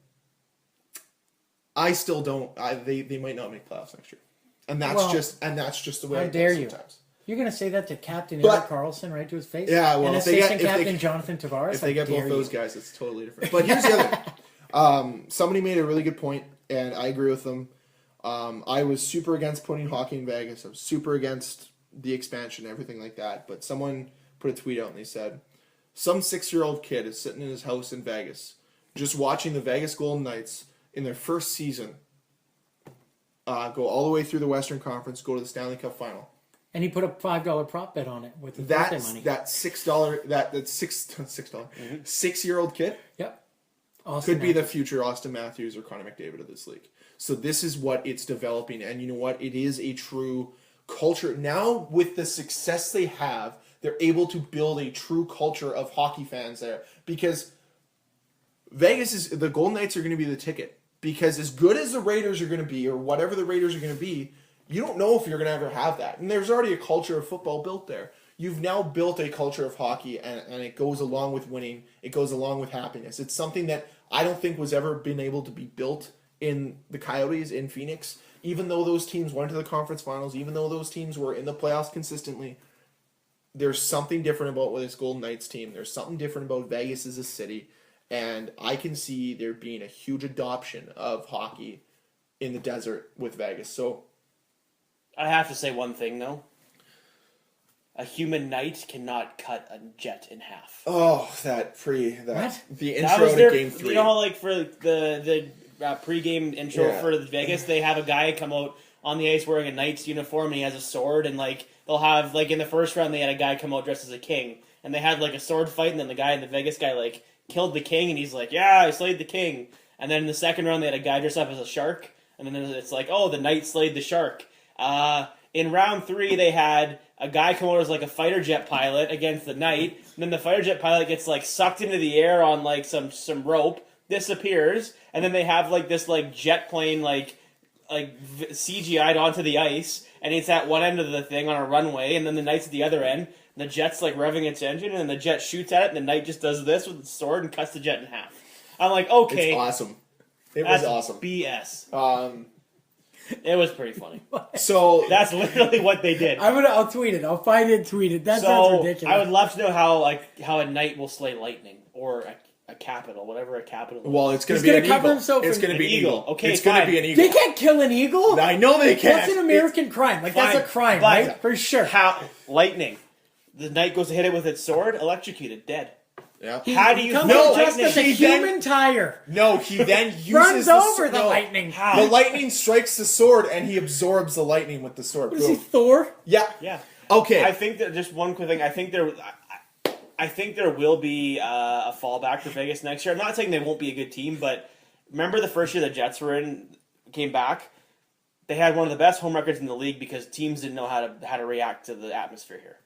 I still don't. They might not make playoffs next year, and that's just the way. How it dare goes you? sometimes. You're going to say that to Captain But- Eric Carlson right to his face? Yeah, well, and if they assistant get- if they- captain Jonathan Tavares. If they get How both dare those you? guys, it's totally different. But here's the other thing. Somebody made a really good point, and I agree with them. I was super against putting hockey in Vegas. I was super against the expansion, everything like that. But someone put a tweet out and they said, some 6-year-old kid is sitting in his house in Vegas, just watching the Vegas Golden Knights in their first season go all the way through the Western Conference, go to the Stanley Cup final. And he put a $5 prop bet on it with the birthday money. That $6-year-old kid Yep. Austin could be the Matthews. future Austin Matthews or Connor McDavid of this league. So this is what it's developing, and you know what? It is a true culture. Now with the success they have, they're able to build a true culture of hockey fans there because the Golden Knights are going to be the ticket. Because as good as the Raiders are going to be, or whatever the Raiders are going to be, you don't know if you're going to ever have that. And there's already a culture of football built there. You've now built a culture of hockey, and it goes along with winning. It goes along with happiness. It's something that I don't think was ever been able to be built in the Coyotes, in Phoenix. Even though those teams went to the conference finals, even though those teams were in the playoffs consistently, there's something different about this Golden Knights team. There's something different about Vegas as a city. And I can see there being a huge adoption of hockey in the desert with Vegas. So I have to say one thing, though. A human knight cannot cut a Jet in half. oh, What? the That intro was to Game 3. You know how, like, for the pregame intro Yeah. for Vegas, they have a guy come out on the ice wearing a knight's uniform and he has a sword, and, like, they'll have, like, in the first round they had a guy come out dressed as a king, and they had, like, a sword fight, and then the Vegas guy, like, killed the king, and he's like, yeah, I slayed the king. And then in the second round they had a guy dressed up as a shark, and then it's like, oh, the knight slayed the shark. In round 3 they had a guy come out as, like, a fighter jet pilot against the knight, and then the fighter jet pilot gets, like, sucked into the air on, like, some rope, disappears, and then they have, like, this, like, jet plane, like CGI'd onto the ice, and it's at one end of the thing on a runway, and then the knight's at the other end, and the jet's, like, revving its engine, and then the jet shoots at it, and the knight just does this with its sword and cuts the jet in half. I'm like, okay. It's awesome. It That's was awesome. BS. It was pretty funny. So That's literally what they did. I'll tweet it. I'll find it and tweet it. That So sounds ridiculous. I would love to know how a knight will slay lightning or a capital, whatever a capital is. well, it's going He's to be gonna an cover eagle. himself It's in going to an be an eagle. eagle. Okay, it's going to fine. be an eagle. They can't kill an eagle? I know they can't. That's an American crime. Like, that's a Fine. crime, Fine. right? For sure. How lightning? The knight goes to hit it with its sword, electrocuted, dead. Yeah. How do you comes know just Lightning? as a He then- human tire. No, he then uses Runs the over the no. lightning. The lightning strikes the sword, and he absorbs the lightning with the sword. What is he, Boom. Thor? Yeah. Yeah. Okay. I think that just one quick thing. I think there will be a fallback for Vegas next year. I'm not saying they won't be a good team, but remember the first year the Jets came back. They had one of the best home records in the league because teams didn't know how to react to the atmosphere here.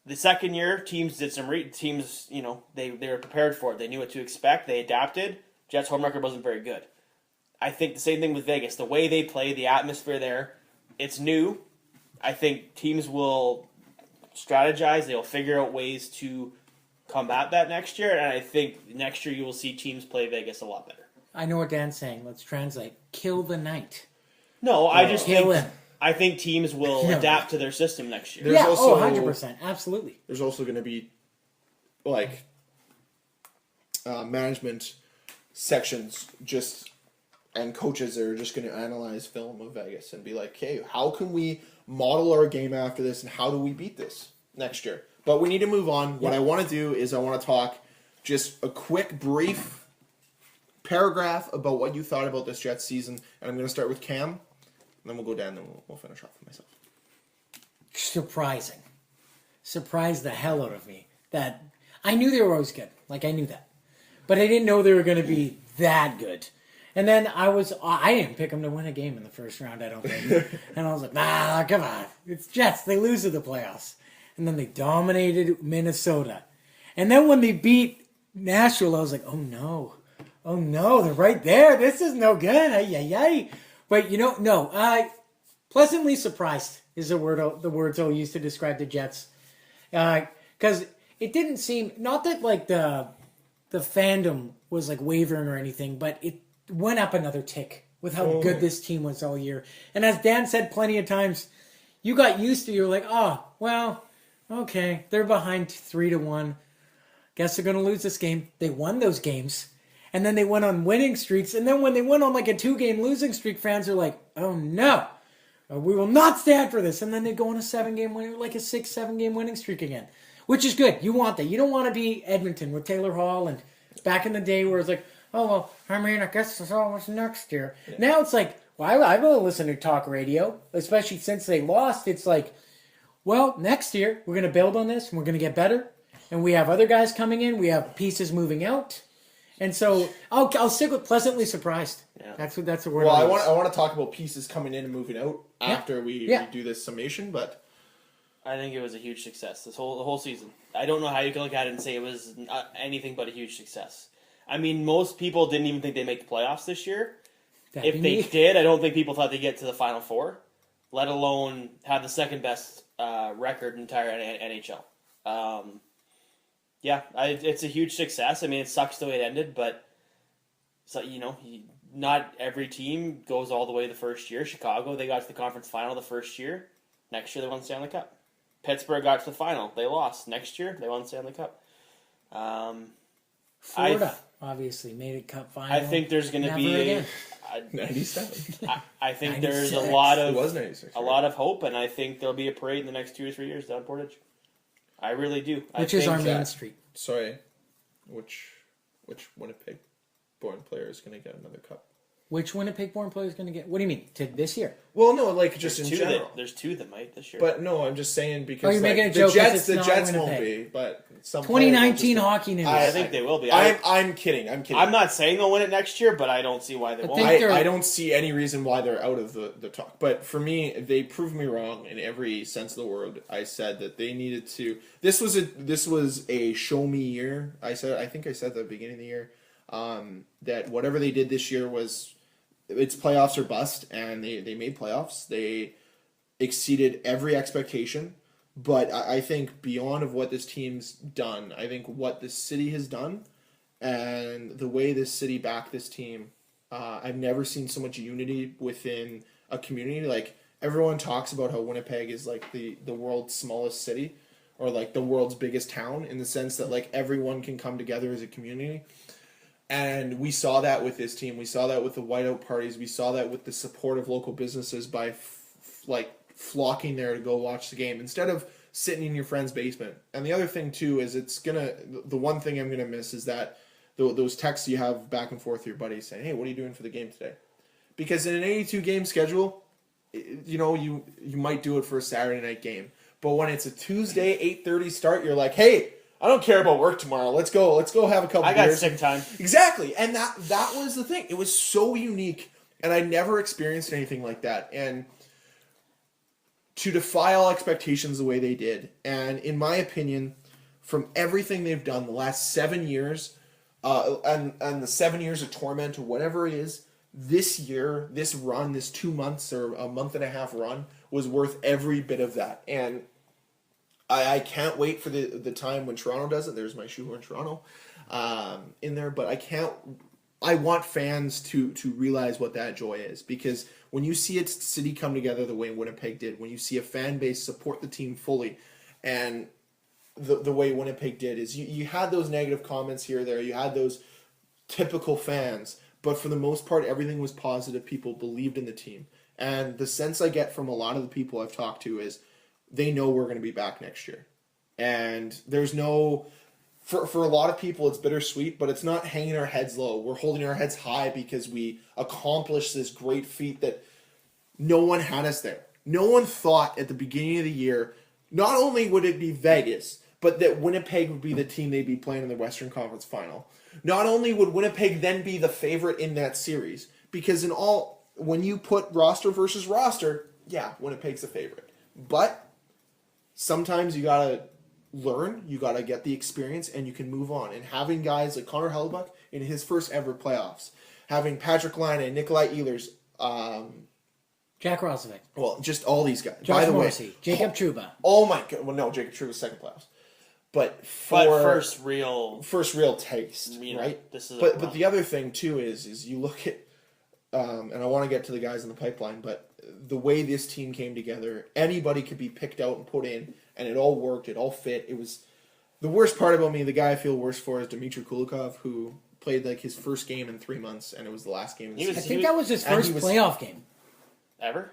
The second year, teams did some teams. They were prepared for it. They knew what to expect. They adapted. Jets' home record wasn't very good. I think the same thing with Vegas. The way they play, the atmosphere there, it's new. I think teams will strategize. They'll figure out ways to combat that next year, and I think next year you will see teams play Vegas a lot better. I know what Dan's saying. Let's translate. Kill the night. No, I just Kill think him. I think teams will adapt to their system next year. There's Yeah, also- 100%. Absolutely. There's also going to be like management sections and coaches that are just going to analyze film of Vegas and be like, hey, how can we model our game after this and how do we beat this next year? But we need to move on. What I want to do is I want to talk just a quick, brief paragraph about what you thought about this Jets season. And I'm going to start with Cam, and then we'll go down and we'll finish off with myself. Surprising. Surprised the hell out of me. That I knew they were always good. Like, I knew that. But I didn't know they were going to be that good. And then I didn't pick them to win a game in the first round, I don't think. And I was like, come on. It's Jets. They lose to the playoffs. And then they dominated Minnesota. And then when they beat Nashville, I was like, oh no, they're right there. This is no good. Ay. But no. Pleasantly surprised is the words I'll use to describe the Jets. Because it didn't seem, not that like the fandom was like wavering or anything, but it went up another tick with how good this team was all year. And as Dan said plenty of times, you got used to, you're like, oh, well, okay, they're behind 3-1. Guess they're going to lose this game. They won those games. And then they went on winning streaks. And then when they went on like a 2-game losing streak, fans are like, oh no, we will not stand for this. And then they go on a 7-game winning, like a 6-7-game winning streak again, which is good. You want that. You don't want to be Edmonton with Taylor Hall and back in the day where it's like, oh, well, I mean, I guess it's almost next year. Yeah. Now it's like, well, I've been listening to talk radio, especially since they lost. It's like, well, next year we're going to build on this and we're going to get better. And we have other guys coming in. We have pieces moving out. And so I'll stick with pleasantly surprised. Yeah. That's the word. Well, I want to talk about pieces coming in and moving out after we do this summation, but I think it was a huge success the whole season. I don't know how you can look at it and say it was anything but a huge success. I mean, most people didn't even think they'd make the playoffs this year. If they did, I don't think people thought they'd get to the Final Four, let alone have the second best record in the entire NHL. It's a huge success. I mean, it sucks the way it ended, but not every team goes all the way the first year. Chicago, they got to the conference final the first year. Next year, they won the Stanley Cup. Pittsburgh got to the final. They lost. Next year, they won the Stanley Cup. Florida obviously made a cup final. I think there's going to be 97. I think 96. there's a lot It was 96, a lot of hope, and I think there'll be a parade in the next 2 or 3 years down Portage. I really do. Which is our main street. Sorry, which Winnipeg-born player is going to get another cup? Which Winnipeg-born player is going to get? What do you mean? To this year? Well, no, like just in general. There's two that might this year. But no, I'm just saying because you're making a the joke 'cause Jets it's not won't Winnipeg. be, but some 2019 hockey news. I think they will be. I'm kidding. I'm not saying they'll win it next year, but I don't see why they won't. I don't see any reason why they're out of the talk. But for me, they proved me wrong in every sense of the word. I said that they needed to. This was a show me year. I think I said at the beginning of the year that whatever they did this year was. It's playoffs or bust, and they made playoffs. They exceeded every expectation. But I think beyond of what this team's done, I think what this city has done and the way this city backed this team, I've never seen so much unity within a community. Like, everyone talks about how Winnipeg is like the world's smallest city or like the world's biggest town in the sense that like everyone can come together as a community. And we saw that with this team. We saw that with the whiteout parties. We saw that with the support of local businesses by flocking there to go watch the game. Instead of sitting in your friend's basement. And the other thing too is the one thing I'm gonna miss is that those texts you have back and forth with your buddies saying, hey, what are you doing for the game today? Because in an 82 game schedule, you might do it for a Saturday night game. But when it's a Tuesday 8:30 start, you're like, hey, I don't care about work tomorrow. Let's go have a couple beers. I got sick time. Exactly. And that was the thing. It was so unique, and I never experienced anything like that. And to defy all expectations the way they did, and in my opinion, from everything they've done the last 7 years, and the 7 years of torment or whatever it is, this year, this run, this 2 months or a month and a half run was worth every bit of that. And I can't wait for the time when Toronto does it. There's my shoehorn Toronto in there, but I want fans to realize what that joy is, because when you see its city come together the way Winnipeg did, when you see a fan base support the team fully, and the way Winnipeg did is you had those negative comments here or there, you had those typical fans, but for the most part everything was positive. People believed in the team, and the sense I get from a lot of the people I've talked to is they know we're going to be back next year. And there's no... For a lot of people, it's bittersweet, but it's not hanging our heads low. We're holding our heads high because we accomplished this great feat that no one had us there. No one thought at the beginning of the year, not only would it be Vegas, but that Winnipeg would be the team they'd be playing in the Western Conference Final. Not only would Winnipeg then be the favorite in that series, because when you put roster versus roster, yeah, Winnipeg's the favorite. But sometimes you gotta learn, you got to get the experience, and you can move on. And having guys like Connor Hellebuyck in his first ever playoffs, having Patrick Laine, Nikolai Ehlers, Jack Roslovic. Well, just all these guys. Josh By the Morrissey, way, Jacob Trouba. Oh my god! Well, no, Jacob Trouba's second playoffs, but first real taste, right? This is but the other thing too is you look at, and I want to get to the guys in the pipeline, but the way this team came together, anybody could be picked out and put in. And it all worked. It all fit. It was the worst part about me. The guy I feel worse for is Dmitry Kulikov, who played like his first game in 3 months, and it was the last game of the season. I think that was his first playoff game ever.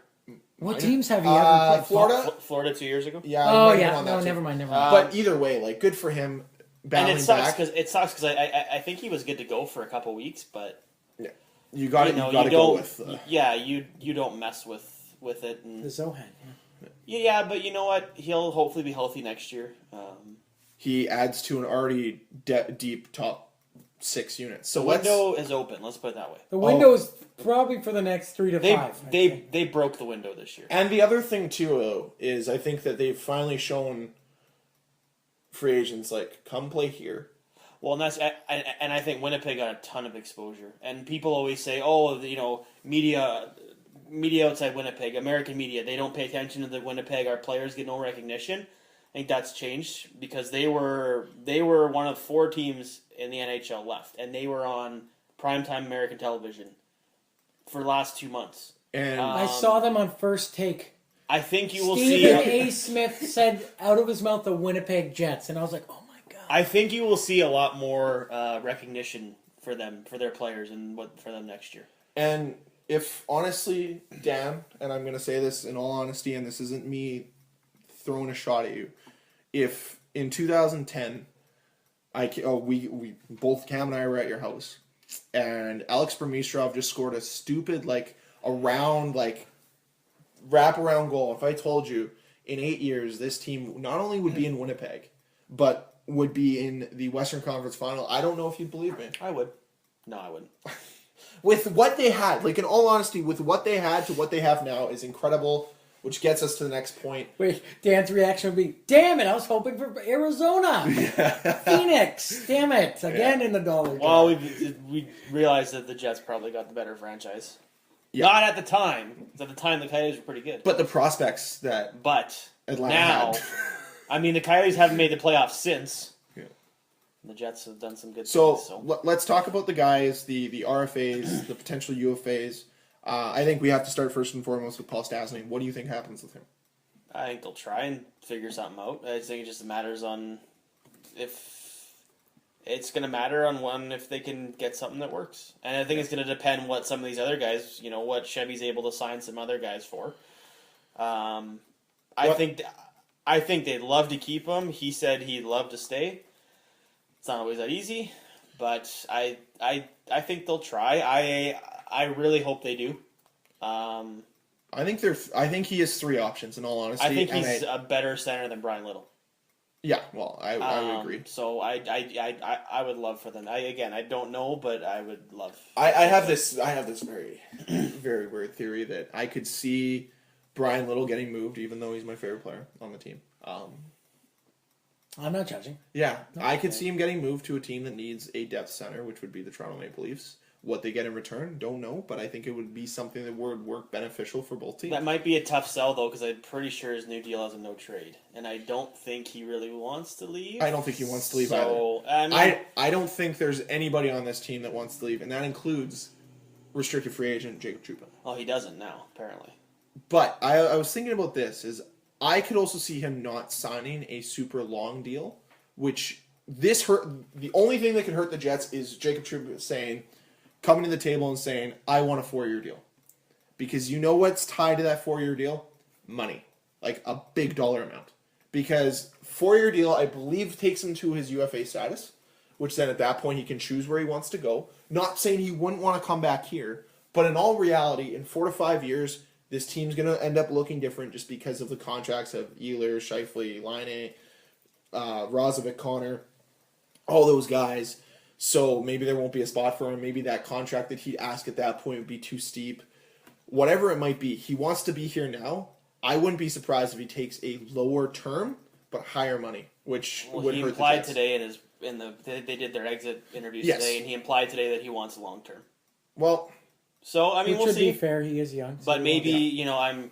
What teams have you ever played? Florida. Florida 2 years ago. Yeah. Oh yeah. No, never mind. But either way, like, good for him. And it sucks because I think he was good to go for a couple weeks, but yeah, you got to go with. You don't mess with it. And the Zohan. Yeah, but you know what? He'll hopefully be healthy next year. He adds to an already deep top 6 unit. So the window is open. Let's put it that way. The window is probably for the next 3 to 5. They broke the window this year. And the other thing too, though, is I think that they've finally shown free agents like come play here. Well, and I think Winnipeg got a ton of exposure. And people always say, oh, media outside Winnipeg, American media, they don't pay attention to the Winnipeg. Our players get no recognition. I think that's changed because they were one of 4 teams in the NHL left, and they were on primetime American television for the last 2 months. And I saw them on First Take. I think you will Stephen A. Smith said out of his mouth the Winnipeg Jets, and I was like, oh my god. I think you will see a lot more recognition for them, for their players, and for them next year. And if honestly, Dan, and I'm going to say this in all honesty, and this isn't me throwing a shot at you, if in 2010, we both Cam and I were at your house, and Alex Burmistrov just scored a stupid wraparound goal. If I told you in 8 years this team not only would be in Winnipeg, but would be in the Western Conference Final, I don't know if you'd believe me. I would. No, I wouldn't. With what they had, in all honesty, with what they had to what they have now is incredible, which gets us to the next point. Wait, Dan's reaction would be, damn it, I was hoping for Arizona. Phoenix, damn it, again in the dollar. Well, we realized that the Jets probably got the better franchise. Yeah. Not at the time. At the time, the Coyotes were pretty good. But the prospects that Atlanta now, had. I mean, the Coyotes haven't made the playoffs since. The Jets have done some good things. So let's talk about the guys, the RFAs, the potential UFAs. I think we have to start first and foremost with Paul Stastny. What do you think happens with him? I think they'll try and figure something out. I think it just matters on if it's going to matter on if they can get something that works. And I think it's going to depend what some of these other guys, what Chevy's able to sign some other guys for. I think I think they'd love to keep him. He said he'd love to stay. It's not always that easy, but I think they'll try. I really hope they do. I think he has 3 options in all honesty. I think he's a better center than Bryan Little. Yeah, well, I would agree. So I would love for them. I don't know, but I would love. I have this very very weird theory that I could see Bryan Little getting moved, even though he's my favorite player on the team. I'm not judging. Yeah, I could see him getting moved to a team that needs a depth center, which would be the Toronto Maple Leafs. What they get in return, don't know, but I think it would be something that would work beneficial for both teams. That might be a tough sell, though, because I'm pretty sure his new deal has a no trade, and I don't think he really wants to leave. I don't think he wants to leave either. I don't think there's anybody on this team that wants to leave, and that includes restricted free agent Jacob Trouba. Oh, he doesn't now, apparently. But I was thinking about this, is I could also see him not signing a super long deal, which this hurt. The only thing that could hurt the Jets is Jacob Trouba coming to the table and saying, I want a 4-year deal. Because you know what's tied to that 4-year deal? Money. Like a big dollar amount. Because 4-year deal, I believe, takes him to his UFA status, which then at that point he can choose where he wants to go. Not saying he wouldn't want to come back here, but in all reality, in 4 to 5 years, this team's going to end up looking different just because of the contracts of Ehlers, Scheifele, Laine, Rozovic, Connor, all those guys. So maybe there won't be a spot for him. Maybe that contract that he'd ask at that point would be too steep. Whatever it might be, he wants to be here now. I wouldn't be surprised if he takes a lower term but higher money, which would he hurt implied the Jets. today they did their exit interviews Yes. today, and he implied today that he wants long term. Well, so I mean, Which we'll would be see. fair. He is young. So But maybe yeah.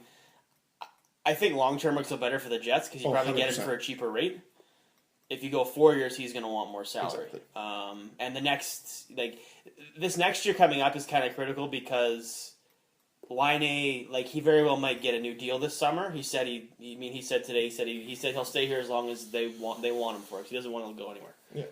I think long term works out better for the Jets because you probably get him 100%. for a cheaper rate. If you go 4 years, he's going to want more salary. Exactly. And this next year coming up is kind of critical because Laine, he very well might get a new deal this summer. He said he said today he said he'll stay here as long as they want him for it. He doesn't want to go anywhere. yeah.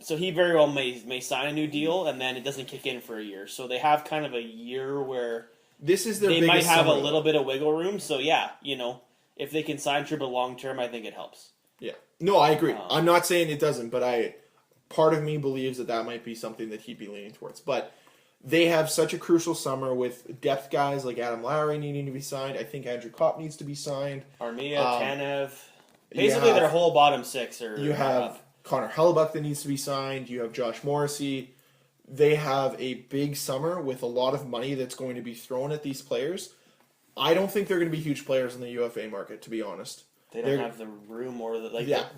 So he very well may sign a new deal and then it doesn't kick in for a year. So they have kind of a year where This is their they biggest might have a summer, little bit of wiggle room. So yeah, if they can sign Trouba long term, I think it helps. Yeah. No, I agree. I'm not saying it doesn't, but part of me believes that might be something that he'd be leaning towards. But they have such a crucial summer with depth guys like Adam Lowry needing to be signed. I think Andrew Kopp needs to be signed. Armia, Tanev. Basically, their whole bottom six are You have up. Connor Hellebuck that needs to be signed. You have Josh Morrissey. They have a big summer with a lot of money that's going to be thrown at these players. I don't think they're going to be huge players in the UFA market, to be honest. They don't have the room or the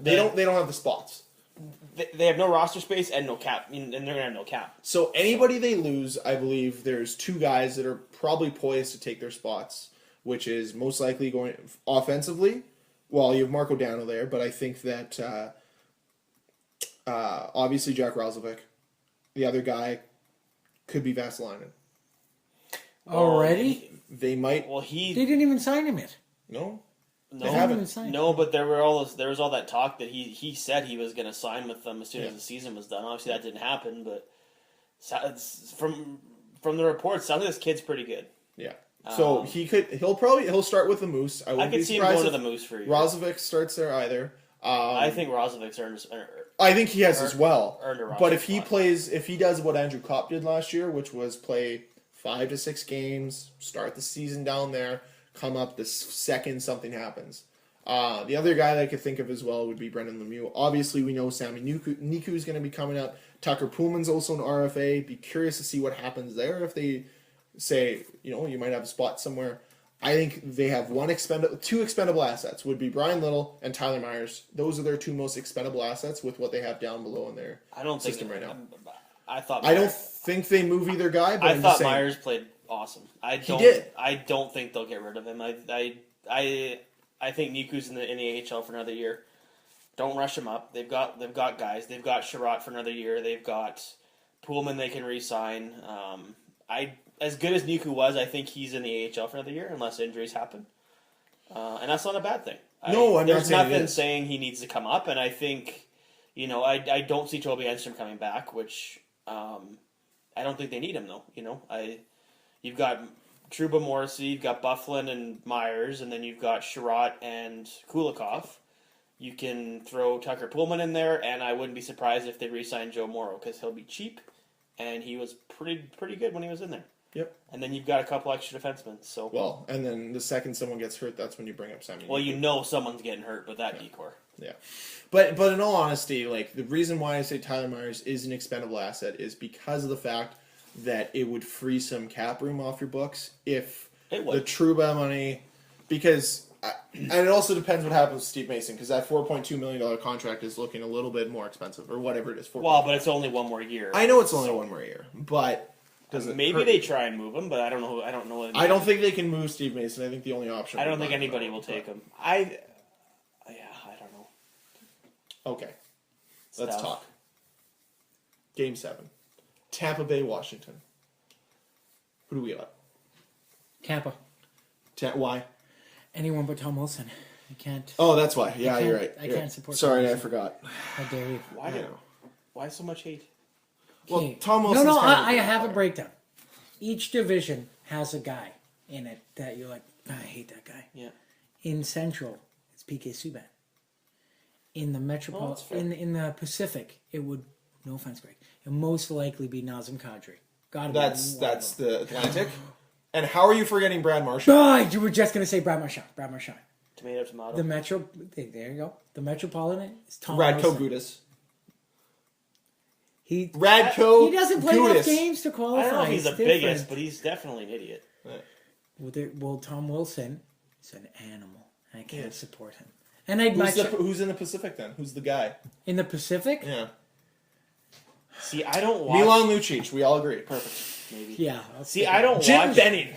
they don't have the spots. They have no roster space and no cap, and they're gonna have no cap. So anybody they lose, I believe there's 2 guys that are probably poised to take their spots, which is most likely going offensively. Well, you have Marco Dano there, but I think that obviously Jack Rozovic, the other guy, could be Vasilinen. Already? They might. Well, They didn't even sign him yet. No. They haven't even signed him. No, but there was all that talk that he said he was going to sign with them as soon as the season was done. Obviously, that didn't happen, but from the reports, sounds like this kid's pretty good. Yeah. So he'll start with the Moose. I I wouldn't could be see him going surprised to if the Moose for a year. Rozovic starts there either. I think Rozovic's earned I think he has as well. earned a roster But if he spot. if he does what Andrew Kopp did last year, which was play 5 to 6 games, start the season down there, come up the second something happens. The other guy that I could think of as well would be Brendan Lemieux. Obviously, we know Sammy Niku is going to be coming up. Tucker Pullman's also an RFA. Be curious to see what happens there if they say, you might have a spot somewhere. I think they have 2 expendable assets, would be Bryan Little and Tyler Myers. Those are their 2 most expendable assets with what they have down below in their system right now. I don't think they move either guy, but I I'm thought just saying, Myers played awesome. He did. I don't think they'll get rid of him. I think Niku's in the AHL for another year. Don't rush him up. They've got guys. They've got Sherratt for another year. They've got Pullman they can re-sign. As good as Niku was, I think he's in the AHL for another year unless injuries happen. And that's not a bad thing. No, I'm not there's saying it nothing is. saying he needs to come up, and I think, I don't see Toby Enstrom coming back, which I don't think they need him though. You've got Trouba, Morrissey, you've got Bufflin and Myers, and then you've got Sherratt and Kulikov. You can throw Tucker Pullman in there, and I wouldn't be surprised if they re-sign Joe Morrow because he'll be cheap, and he was pretty good when he was in there. Yep. And then you've got a couple extra defensemen. So Well, and then the second someone gets hurt, that's when you bring up Simon. well, you know someone's getting hurt with that decor. Yeah. But in all honesty, like the reason why I say Tyler Myers is an expendable asset is because of the fact that it would free some cap room off your books if It would. the Trouba money, because and it also depends what happens with Steve Mason, because that $4.2 million contract is looking a little bit more expensive, or whatever it is. Well, but it's only one more year. I know it's only one more year, but does it Maybe hurt? they try and move him, but I don't know. I don't know. I don't think they can move Steve Mason. I think the only option. I don't would think be anybody Buffalo. will take him. I don't know. Okay, let's tough. talk. Game 7, Tampa Bay, Washington. Who do we got? Tampa. Why? Anyone but Tom Wilson. I can't. Oh, that's why. Yeah, can't- you're right. I You're can't right. support Sorry, Tom I Wilson. forgot. How dare you? Why so much hate? Well, Okay. Tom Wilson's No, kind of I a have a player. breakdown. Each division has a guy in it that you're like, I hate that guy. Yeah. In Central, it's PK Subban. In the that's Metropolitan, fair. in the Pacific, it would, no offense, Greg, it would most likely be Nazem Kadri. God, That's the Atlantic. And how are you forgetting Brad Marchand? Oh, you were just gonna say Brad Marchand. Tomato. The Metro. There you go. The Metropolitan is Tom Radko Wilson. Gudas. He doesn't play enough Gudas. games to qualify. I don't know if he's the It's different. biggest, but he's definitely an idiot. Well, Tom Wilson is an animal. I can't support him. And I'd match Who's in the Pacific then? Who's the guy? in the Pacific. Yeah. See, I don't watch. Milan Lucic, we all agree. Perfect. Maybe. Yeah. I'll See, stick I don't Jim watch. Benning.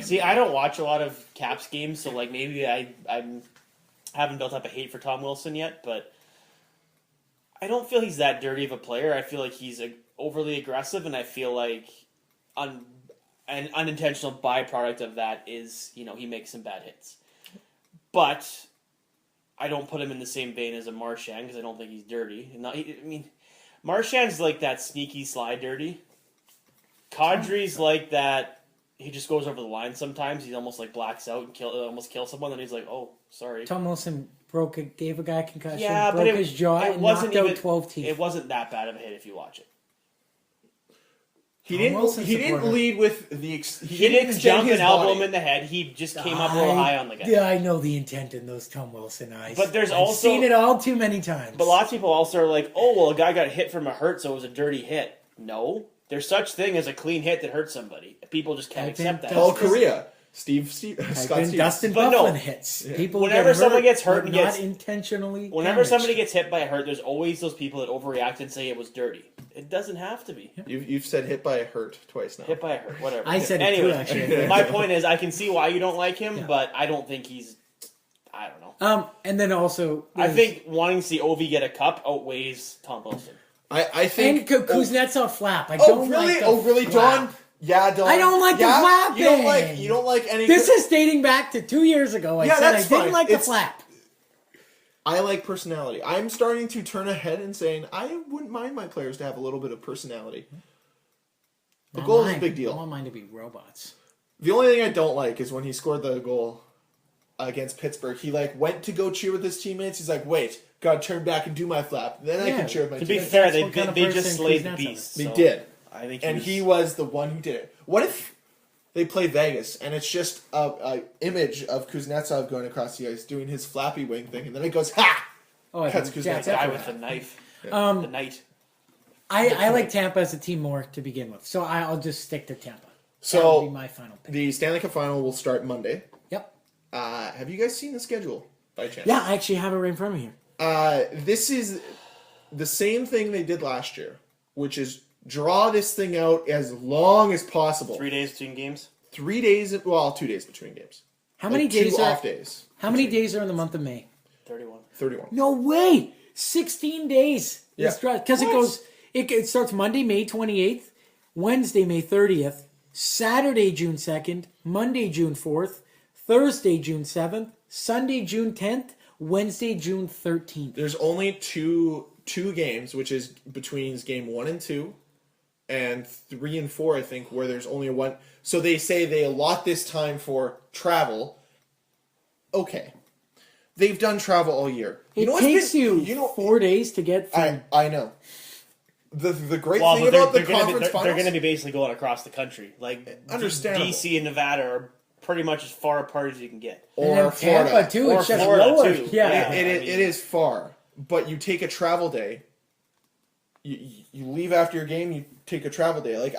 See, I don't watch a lot of Caps games, so like maybe I haven't built up a hate for Tom Wilson yet, but I don't feel he's that dirty of a player. I feel like he's overly aggressive, and I feel like an unintentional byproduct of that is he makes some bad hits. But I don't put him in the same vein as a Marchand because I don't think he's dirty. Marchand's like that sneaky slide dirty. Kadri's like that. He just goes over the line sometimes. He almost like blacks out and almost kills someone. And he's like, "Oh, sorry." Tom Wilson gave a guy a concussion, Yeah, broke but his jaw, it and wasn't knocked even out 12 teeth. It wasn't that bad of a hit if you watch it. He Tom didn't. Wilson He didn't supporter. lead with the. He didn't didn't extend jump his and elbow body. him in the head. He just came up real high on the guy. Yeah, I know the intent in those Tom Wilson eyes. But there's I've also- seen it all too many times. But lots of people also are like, "Oh, well, a guy got hit from a hurt, so it was a dirty hit." No, there's such thing as a clean hit that hurts somebody. People just can't I accept think that. Paul Korea, Scott I've Stevens. been Dustin But no. Bufflin hits. People Whenever get someone hurt, gets hurt but and not gets- intentionally. Whenever damaged. somebody gets hit by a hurt, there's always those people that overreact and say it was dirty. It doesn't have to be. You've said hit by a hurt twice now. Hit by a hurt, whatever. I said it anyway, too, actually. my point is, I can see why you don't like him, Yeah. but I don't think he's. I don't know. And then also, I think wanting to see Ovi get a cup outweighs Tom Wilson. I think. and Kuznetsov flap. I Oh don't really? Like the Oh really, flap. Don? Yeah, Don. I don't like the Yeah? flapping. You don't like any. This is dating back to 2 years ago. I Yeah, said I that's didn't fine. like the It's- flap. I like personality. I'm starting to turn ahead and saying I wouldn't mind my players to have a little bit of personality. The Not goal is a mine. big I deal. want mine to be robots. The only thing I don't like is when he scored the goal against Pittsburgh. He went to go cheer with his teammates. He's like, "Wait, gotta turn back and do my flap. Then I Yeah. can cheer with my To be teammates." fair, That's they what kind of they just person slayed the Kuznetsov beast. is. They so did. I think And he was the one who did it. What if they play Vegas and it's just a image of Kuznetsov going across the ice doing his flappy wing thing, and then it goes ha. Oh, I Cuts think Kuznetsov. the guy Kuznetsov. with the knife. Um, The knight. I like Tampa as a team more to begin with, so I'll just stick to Tampa. That So would be my final pick. the Stanley Cup final will start Monday. Yep. Have you guys seen the schedule by chance? Yeah, I actually have it right in front of me here. This is the same thing they did last year, which is draw this thing out as long as possible. 3 days between games. 3 days, well, 2 days between games. How many Two days off are? days. How many days are in the month of May? 31. 31. No way! 16 days. Yeah. Because it goes. It starts Monday, May 28th, Wednesday, May 30th, Saturday, June 2nd, Monday, June 4th, Thursday, June 7th, Sunday, June 10th, Wednesday, June 13th. There's only two games, which is between game 1 and 2, and 3 and 4, I think, where there's only one. So they say they allot this time for travel. Okay. They've done travel all year. It takes you 4 days to get from... I know. The great thing about the conference finals... They're going to be basically going across the country. Like, understandable. DC and Nevada are pretty much as far apart as you can get. Or Tampa, Florida. too. Or It's just Florida, lower. too. Yeah. It is far. But you take a travel day. You leave after your game, you take a travel day. Like,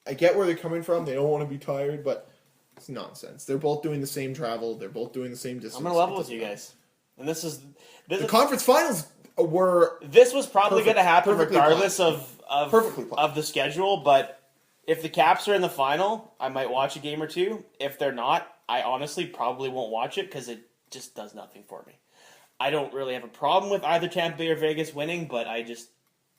I get where they're coming from. They don't want to be tired, but it's nonsense. They're both doing the same travel. They're both doing the same distance. I'm going to level with you guys. And this is conference finals were... This was probably going to happen perfectly regardless planned. of the schedule, but if the Caps are in the final, I might watch a game or two. If they're not, I honestly probably won't watch it because it just does nothing for me. I don't really have a problem with either Tampa Bay or Vegas winning, but I just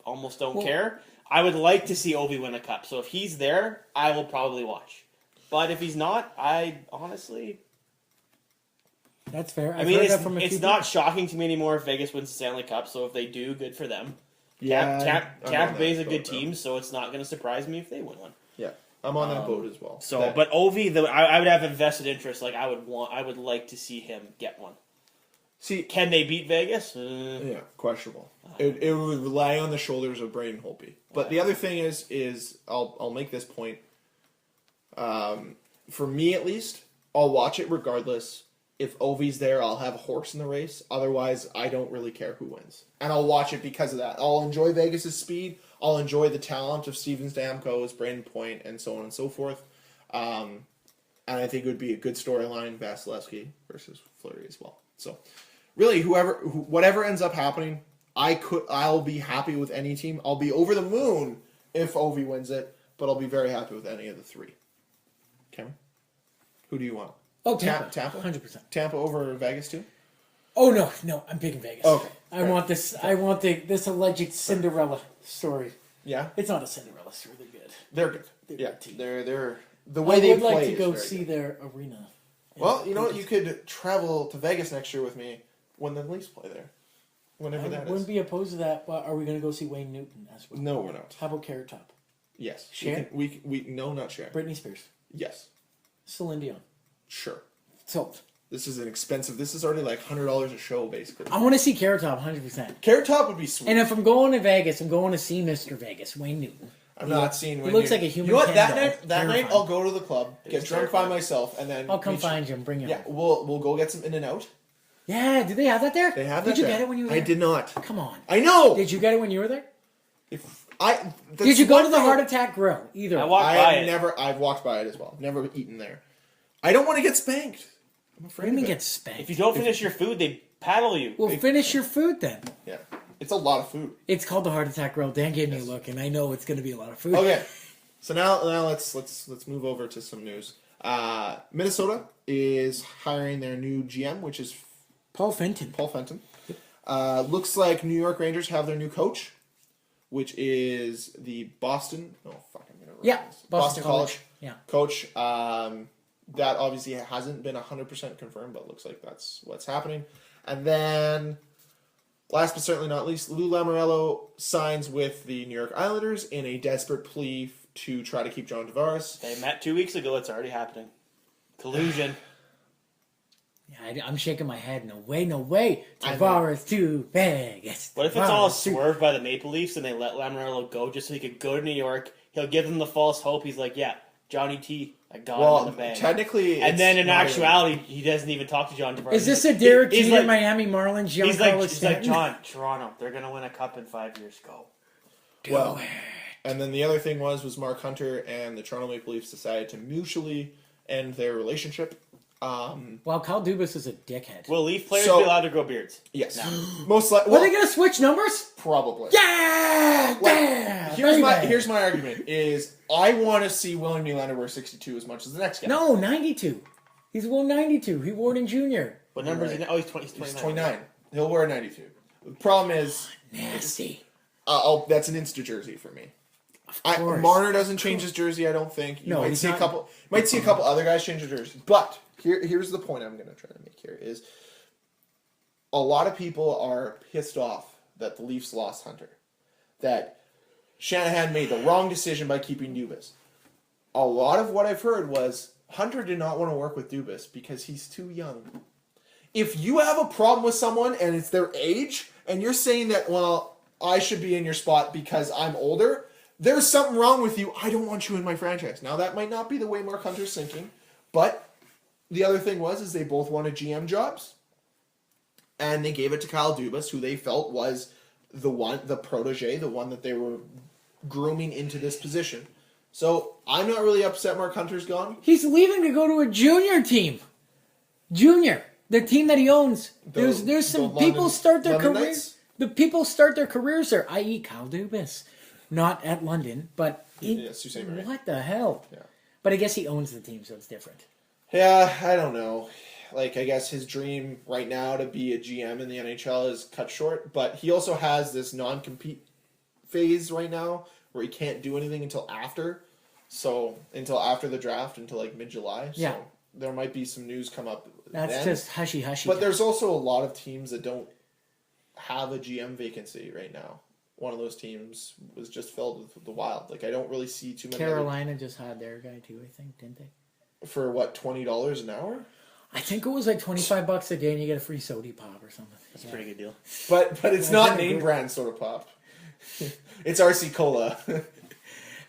almost don't care. I would like to see Ovi win a cup, so if he's there, I will probably watch. But if he's not, I honestly... That's fair. I mean, it's not shocking to me anymore if Vegas wins the Stanley Cup, so if they do, good for them. Yeah, Tampa Bay's a good team, so it's not going to surprise me if they win one. Yeah, I'm on that boat as well. So, but Ovi, I would have a vested interest. Like I would like to see him get one. See, can they beat Vegas? Yeah, questionable. It would rely on the shoulders of Braden Holtby. But the other thing is I'll make this point. For me at least, I'll watch it regardless. If Ovi's there, I'll have a horse in the race. Otherwise, I don't really care who wins. And I'll watch it because of that. I'll enjoy Vegas' speed. I'll enjoy the talent of Steven Stamkos, Brandon Point, and so on and so forth. And I think it would be a good storyline, Vasilevsky versus Fleury as well. So, really, whatever ends up happening, I'll be happy with any team. I'll be over the moon if Ovi wins it, but I'll be very happy with any of the three. Cameron? Who do you want? Oh, Tampa. Tampa? 100%. Tampa over Vegas too? Oh, no, I'm picking Vegas. Okay. I want this alleged Cinderella story. Yeah? It's not a Cinderella story, they're good. They're good. They're Yeah, good team. they're the way they play. I would like to go is very see good. their arena. Well, you know what? You could travel to Vegas next year with me when the Leafs play there. Whenever that is. I wouldn't be opposed to that, but are we going to go see Wayne Newton as well? No, we're not. How about Carrot Top? Yes. Cher? We no, not Cher. Britney Spears? Yes. Celine Dion? Sure. Sold. This is this is already like $100 a show, basically. I want to see Carrot Top 100%. Carrot Top would be sweet. And if I'm going to Vegas, I'm going to see Mr. Vegas, Wayne Newton. I'm not seeing Wayne He looks Newton. like a human. You know what? That Ken night, doll. I'll go to the club, get drunk by myself, and then I'll come find you and bring you. Yeah, home. we'll go get some In-N-Out. Yeah, do they have that there? They have that. Did you there. get it when you were there? I did not. Come on. I know. Did you get it when you were there? Did you go to the Heart Attack Grill? Either. I've walked by it as well. Never eaten there. I don't want to get spanked. I'm afraid. What do you of mean it. get spanked? If you don't finish your food, they paddle you. Well, finish your food then. Yeah, it's a lot of food. It's called the Heart Attack Grill. Dan gave me a look, and I know it's going to be a lot of food. Okay, so now let's move over to some news. Minnesota is hiring their new GM, which is Paul Fenton. Looks like New York Rangers have their new coach, which is the Boston. Oh fuck, I'm gonna. Yeah, Boston College. Yeah, coach. That obviously hasn't been 100% confirmed, but looks like that's what's happening. And then, last but certainly not least, Lou Lamoriello signs with the New York Islanders in a desperate plea to try to keep John Tavares. They met 2 weeks ago. It's already happening. Collusion. Yeah, I'm shaking my head. No way. Tavares to Vegas. What if it's all swerved by the Maple Leafs and they let Lamoriello go just so he could go to New York? He'll give them the false hope. He's like, yeah, Johnny T, I got him in the bag. Technically, and then in actuality, he doesn't even talk to John Tavares. Is this a Derek Jeter like, Miami Marlins? He's like, John, Toronto, they're going to win a cup in 5 years. Go. Well, and then the other thing was Mark Hunter and the Toronto Maple Leafs decided to mutually end their relationship. Well, Kyle Dubas is a dickhead. Will Leaf players be allowed to grow beards? Yes. No. Most likely. Are they going to switch numbers? Probably. Yeah! Here's my argument is I want to see William Nylander wear 62 as much as the next guy. No, 92. He's worn 92. He wore it in junior. What number is he now? Oh, he's 29. He's 29. He'll wear 92. The problem is... Nasty. That's an Insta jersey for me. Of course. Marner doesn't change his jersey, I don't think. You might see a couple other guys change their jerseys. But here's the point I'm going to try to make here is a lot of people are pissed off that the Leafs lost Hunter. That Shanahan made the wrong decision by keeping Dubas. A lot of what I've heard was Hunter did not want to work with Dubas because he's too young. If you have a problem with someone and it's their age, and you're saying that, well, I should be in your spot because I'm older, there's something wrong with you. I don't want you in my franchise. Now, that might not be the way Mark Hunter's thinking, but the other thing is they both wanted GM jobs, and they gave it to Kyle Dubas, who they felt was the protege, the one that they were grooming into this position. So I'm not really upset Mark Hunter's gone. He's leaving to go to a junior team. Junior. The team that he owns. There's some people start their careers. The people start their careers there, i.e. Kyle Dubas. Not at London, but what the hell? Yeah. But I guess he owns the team, so it's different. Yeah, I don't know. I guess his dream right now to be a GM in the NHL is cut short, but he also has this non-compete phase right now where he can't do anything until after the draft, until mid-July. Yeah. So there might be some news come up That's then. just hushy. But there's also a lot of teams that don't have a GM vacancy right now. One of those teams was just filled with the Wild. I don't really see too many. Carolina just had their guy too, I think, didn't they? For what, $20 an hour? I think it was $25 a day and you get a free soda pop or something. That's a pretty good deal. But it's not name brand soda pop. It's RC Cola.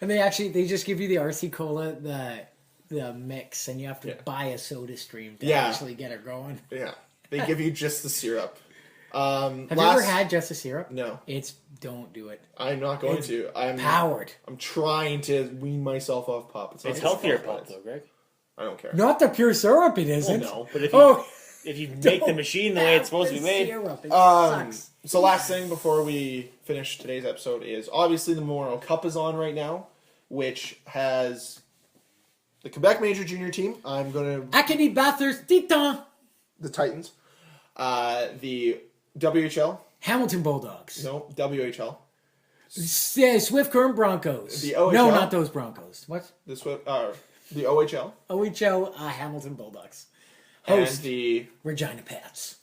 And they just give you the RC Cola, the mix, and you have to buy a soda stream to actually get it going. Yeah. They give you just the syrup. Have you ever had just the syrup? No. Don't do it. I'm not going to. I'm powered. I'm trying to wean myself off pop. It's healthier pop though, Greg. I don't care. Not the pure syrup, it isn't. Well, no, but if you make the machine the way it's supposed to be made. Syrup, it sucks. So last thing before we finish today's episode is obviously the Memorial Cup is on right now, which has the Quebec Major Junior team. I'm going to... Acadie Bathurst Titan. The Titans. The WHL. Hamilton Bulldogs. No, WHL. Swift Current Broncos. The OHL. No, not those Broncos. What? The OHL. OHL Hamilton Bulldogs. And Host the Regina Pats.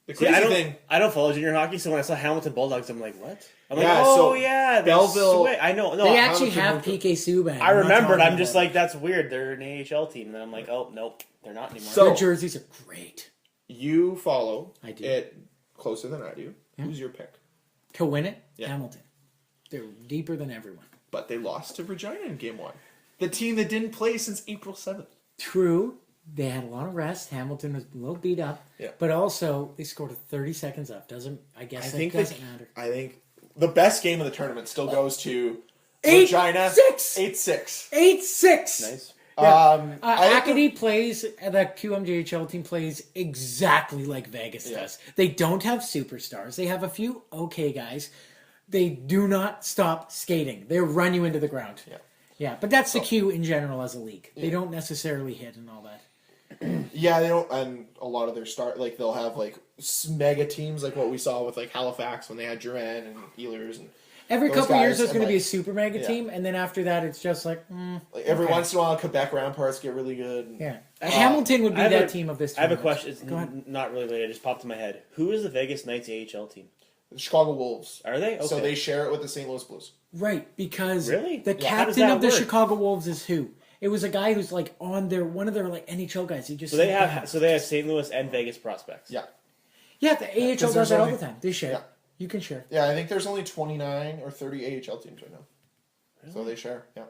crazy thing... I don't follow junior hockey, so when I saw Hamilton Bulldogs, I'm like, what? I'm like, Belleville... I know. No, they actually have PK Subban. I remembered. I'm just like, that's weird. They're an AHL team. And then I'm like, oh, nope. They're not anymore. So, their jerseys are great. You follow do. it closer than I do. Yeah. Who's your pick? To win it? Yeah. Hamilton. They're deeper than everyone. But they lost to Regina in Game 1. The team that didn't play since April 7th. True. They had a lot of rest. Hamilton was a little beat up. Yeah. But also, they scored 30 seconds up. Doesn't matter. I think the best game of the tournament still goes to 8-6. Regina. 8-6. 8-6. Nice. Yeah. Acadie plays, the QMJHL team plays exactly like Vegas does. They don't have superstars. They have a few okay guys. They do not stop skating. They run you into the ground. Yeah. Yeah, but that's the Q in general as a league. They don't necessarily hit and all that. Yeah, they don't, and a lot of their they'll have mega teams like what we saw with Halifax when they had Duran and Ehlers and every those couple of years guys, there's going to be a super mega team, and then after that it's just every once in a while Quebec Ramparts get really good. Yeah, Hamilton would be that team of this. I have a tournament. question. It's not really related. It just popped in my head. Who is the Vegas Knights AHL team? The Chicago Wolves. Are they? Okay. So they share it with the St. Louis Blues. Right, because Really? the Yeah, how does captain that of the work? Chicago Wolves is who? It was a guy who's on one of their NHL guys. He just So they have St. Louis and Vegas prospects. Yeah. Yeah, the AHL does there's that all only- the time. They share. Yeah. You can share. Yeah, I think there's only 29 or 30 AHL teams right now. Really? So they share, yeah.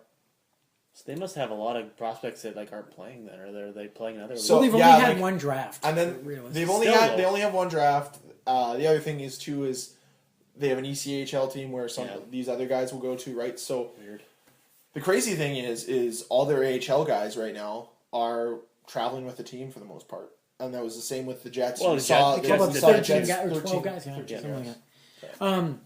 So they must have a lot of prospects that aren't playing then, or are they playing other? So- Well, they've only had one draft. And then realistically. they only have one draft. The other thing is they have an ECHL team where these other guys will go to, right? So Weird. the crazy thing is all their AHL guys right now are traveling with the team for the most part. And that was the same with the Jets. Well, We the saw Jets- the the About Jets- 13 guys, or 12 guys, yeah, 13 something guys. like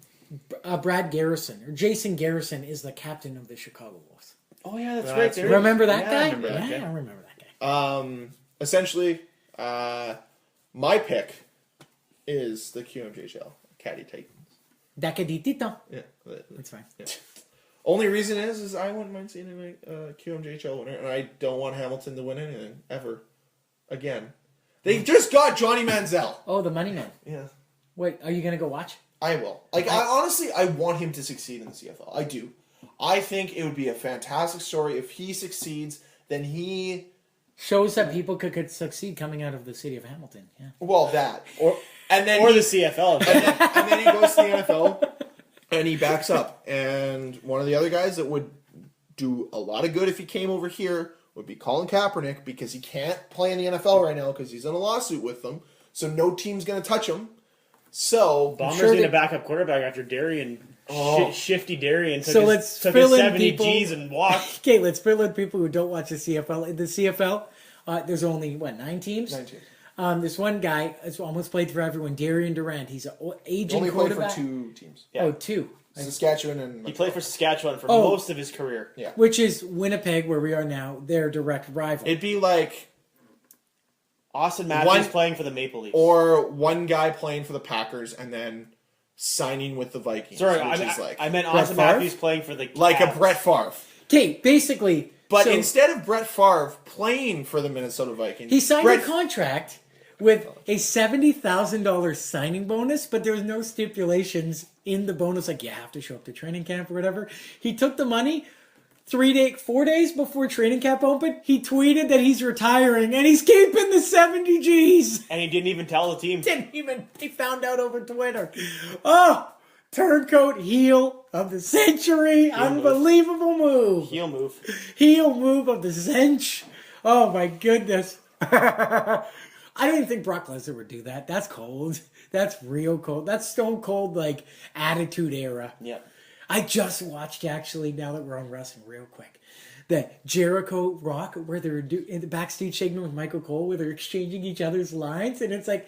that. Brad Garrison, or Jason Garrison, is the captain of the Chicago Wolves. Oh yeah, that's That's right. There Remember that yeah, guy? I remember that guy. I remember that guy. Essentially, my pick is the QMJHL Caddy Titans. Dakaditita. Yeah, That's fine. Yeah. Only reason is I wouldn't mind seeing a QMJHL winner, and I don't want Hamilton to win anything ever again. They just got Johnny Manziel. Oh, the Money Man. Yeah, Wait, are you going to go watch? I will. I want him to succeed in the CFL. I do. I think it would be a fantastic story if he succeeds. Then he shows that people could succeed coming out of the city of Hamilton. Yeah. Well, that or the CFL, and then he goes to the NFL and he backs up. And one of the other guys that would do a lot of good if he came over here would be Colin Kaepernick, because he can't play in the NFL right now because he's in a lawsuit with them. So no team's going to touch him. So Bombers need a backup quarterback after Darian. Shifty Darian took his 70 G's and walked. Okay, let's fill in people who don't watch the CFL. In the CFL, there's only, 9 teams? 9 teams. This one guy has almost played for everyone, Darian Durant. He's an aging only quarterback. Played for 2 teams. Yeah. Oh, 2. Saskatchewan and... He played for Saskatchewan for most of his career. Yeah. Which is Winnipeg, where we are now, their direct rival. It'd be like... Austin Matthews playing for the Maple Leafs. Or one guy playing for the Packers and then signing with the Vikings. Sorry, I meant Austin Matthews playing for the Cavs. Like a Brett Favre. Okay, basically... But instead of Brett Favre playing for the Minnesota Vikings... He signed a contract with a $70,000 signing bonus, but there was no stipulations in the bonus, like you have to show up to training camp or whatever. He took the money 4 days before training camp opened. He tweeted that he's retiring and he's keeping the 70 G's. And he didn't even tell the team. He found out over Twitter. Oh, turncoat heel of the century. Unbelievable move. Heel move. Heel move of the cinch. Oh my goodness. I don't even think Brock Lesnar would do that. That's cold. That's real cold. That's stone cold, like, attitude era. Yeah. I just watched, actually, now that we're on wrestling real quick, the Jericho Rock, where they're in the backstage segment with Michael Cole, where they're exchanging each other's lines, and it's like,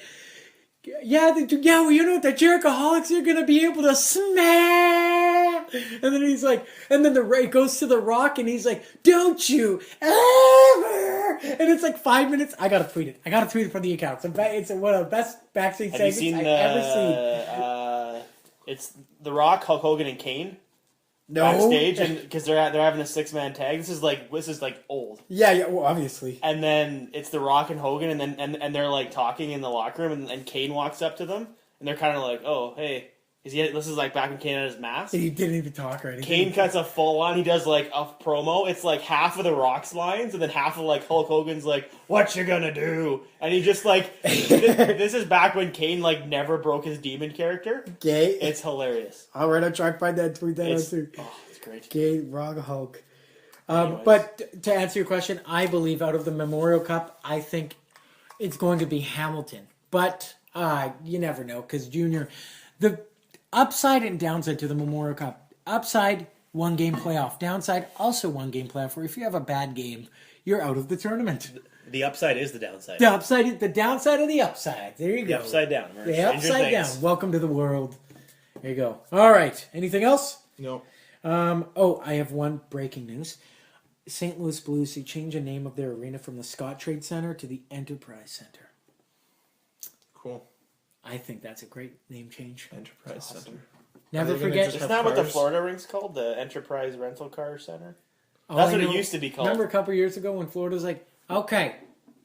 well, you know, the Jerichoholics are going to be able to smash. And then he's like, and then it goes to The Rock, and he's like, don't you ever. And it's like 5 minutes. I got to tweet it for the accounts. It's one of the best backstage segments I've ever seen. It's The Rock, Hulk Hogan, and Kane. No. Backstage, and because they're having a 6-man tag. This is like old. Yeah, well, obviously. And then it's The Rock and Hogan, and they're like talking in the locker room, and Kane walks up to them, and they're kind of like, "Oh, hey, this is like back when Kane had his mask." He didn't even talk or anything. Kane cuts a full on. He does like a promo. It's like half of The Rock's lines, and then half of like Hulk Hogan's like, "What you gonna do?" And he just like, this is back when Kane like never broke his demon character. Okay. It's hilarious. All right, I'll try to find that, tweet that out too. Oh, it's great. Okay, Rock Hulk. But to answer your question, I believe out of the Memorial Cup, I think it's going to be Hamilton. But you never know, because Junior, the upside and downside to the Memorial Cup. Upside, 1-game playoff. Downside, also 1-game playoff, where if you have a bad game, you're out of the tournament. The upside is the downside. The downside of the upside. There you go. The upside down. The upside down. Welcome to the world. There you go. All right. Anything else? No. I have one breaking news. St. Louis Blues, they changed the name of their arena from the Scott Trade Center to the Enterprise Center. Cool. I think that's a great name change. Enterprise Center. Never Are they gonna forget. just Isn't have that what the cars? Florida ring's called? The Enterprise Rental Car Center? All That's I what it know- used to be called. Remember a couple years ago when Florida was like, okay,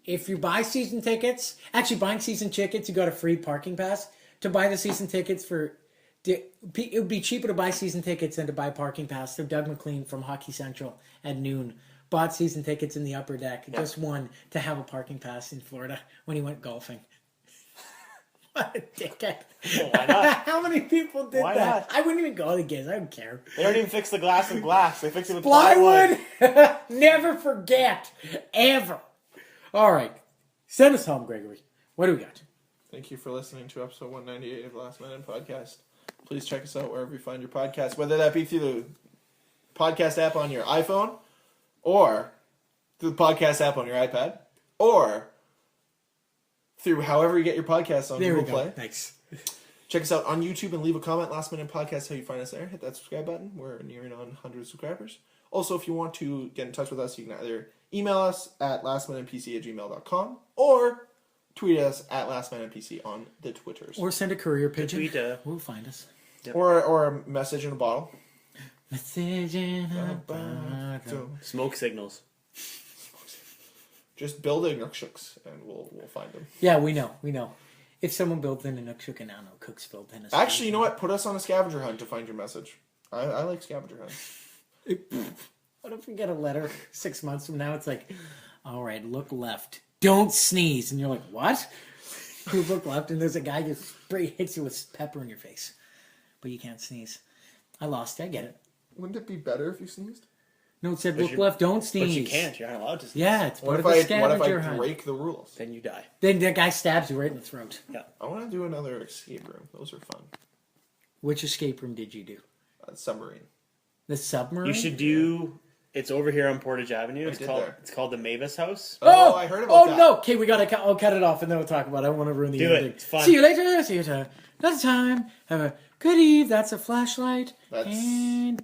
if you buy season tickets, actually buying season tickets, you got a free parking pass. To buy the season tickets it would be cheaper to buy season tickets than to buy parking pass. So Doug McLean from Hockey Central at noon bought season tickets in the upper deck. Yeah. Just one to have a parking pass in Florida when he went golfing. What a dickhead. Well, why not? How many people did Why that? not? I wouldn't even go to the games. I don't care. They don't even fix the glass with glass. They fix it with plywood. Plywood. Never forget. Ever. All right. Send us home, Gregory. What do we got? Thank you for listening to episode 198 of Last Minute Podcast. Please check us out wherever you find your podcast, whether that be through the podcast app on your iPhone, or through the podcast app on your iPad, or through however you get your podcasts on There we Google go. Play. Thanks. Check us out on YouTube and leave a comment. Last Minute Podcast, how you find us there. Hit that subscribe button. We're nearing on 100 subscribers. Also, if you want to get in touch with us, you can either email us at lastminutepc@gmail.com or tweet us at lastminutepc on the Twitters. Or send a courier pigeon. tweet, We'll find us. Yep. Or a message in a bottle. Message in a bottle. Smoke signals. Just build Inukshuks and we'll find them. Yeah, we know. If someone builds in a Inukshukanaano, Cook's built in a Actually, you know what? Put us on a scavenger hunt to find your message. I like scavenger hunts. What if we get a letter 6 months from now? It's like, all right, look left. Don't sneeze. And you're like, what? You look left and there's a guy who hits you with pepper in your face. But you can't sneeze. I lost it. I get it. Wouldn't it be better if you sneezed? No, it said look left, don't sneeze. But you can't. You're not allowed to sneeze. Yeah, it's part What of the if scavenger I hunt. break the rules? Then you die. Then the guy stabs you right in the throat. Yeah. I want to do another escape room. Those are fun. Which escape room did you do? Submarine. The submarine? You should do. It's over here on Portage Avenue. did there. It's called the Mavis House. Oh, I heard about that. Oh, no. Okay, I'll cut it off and then we'll talk about it. I don't want to ruin the Do it. ending. It's fun. See you later. See you another time. Have a good eve. That's a flashlight. That's- And...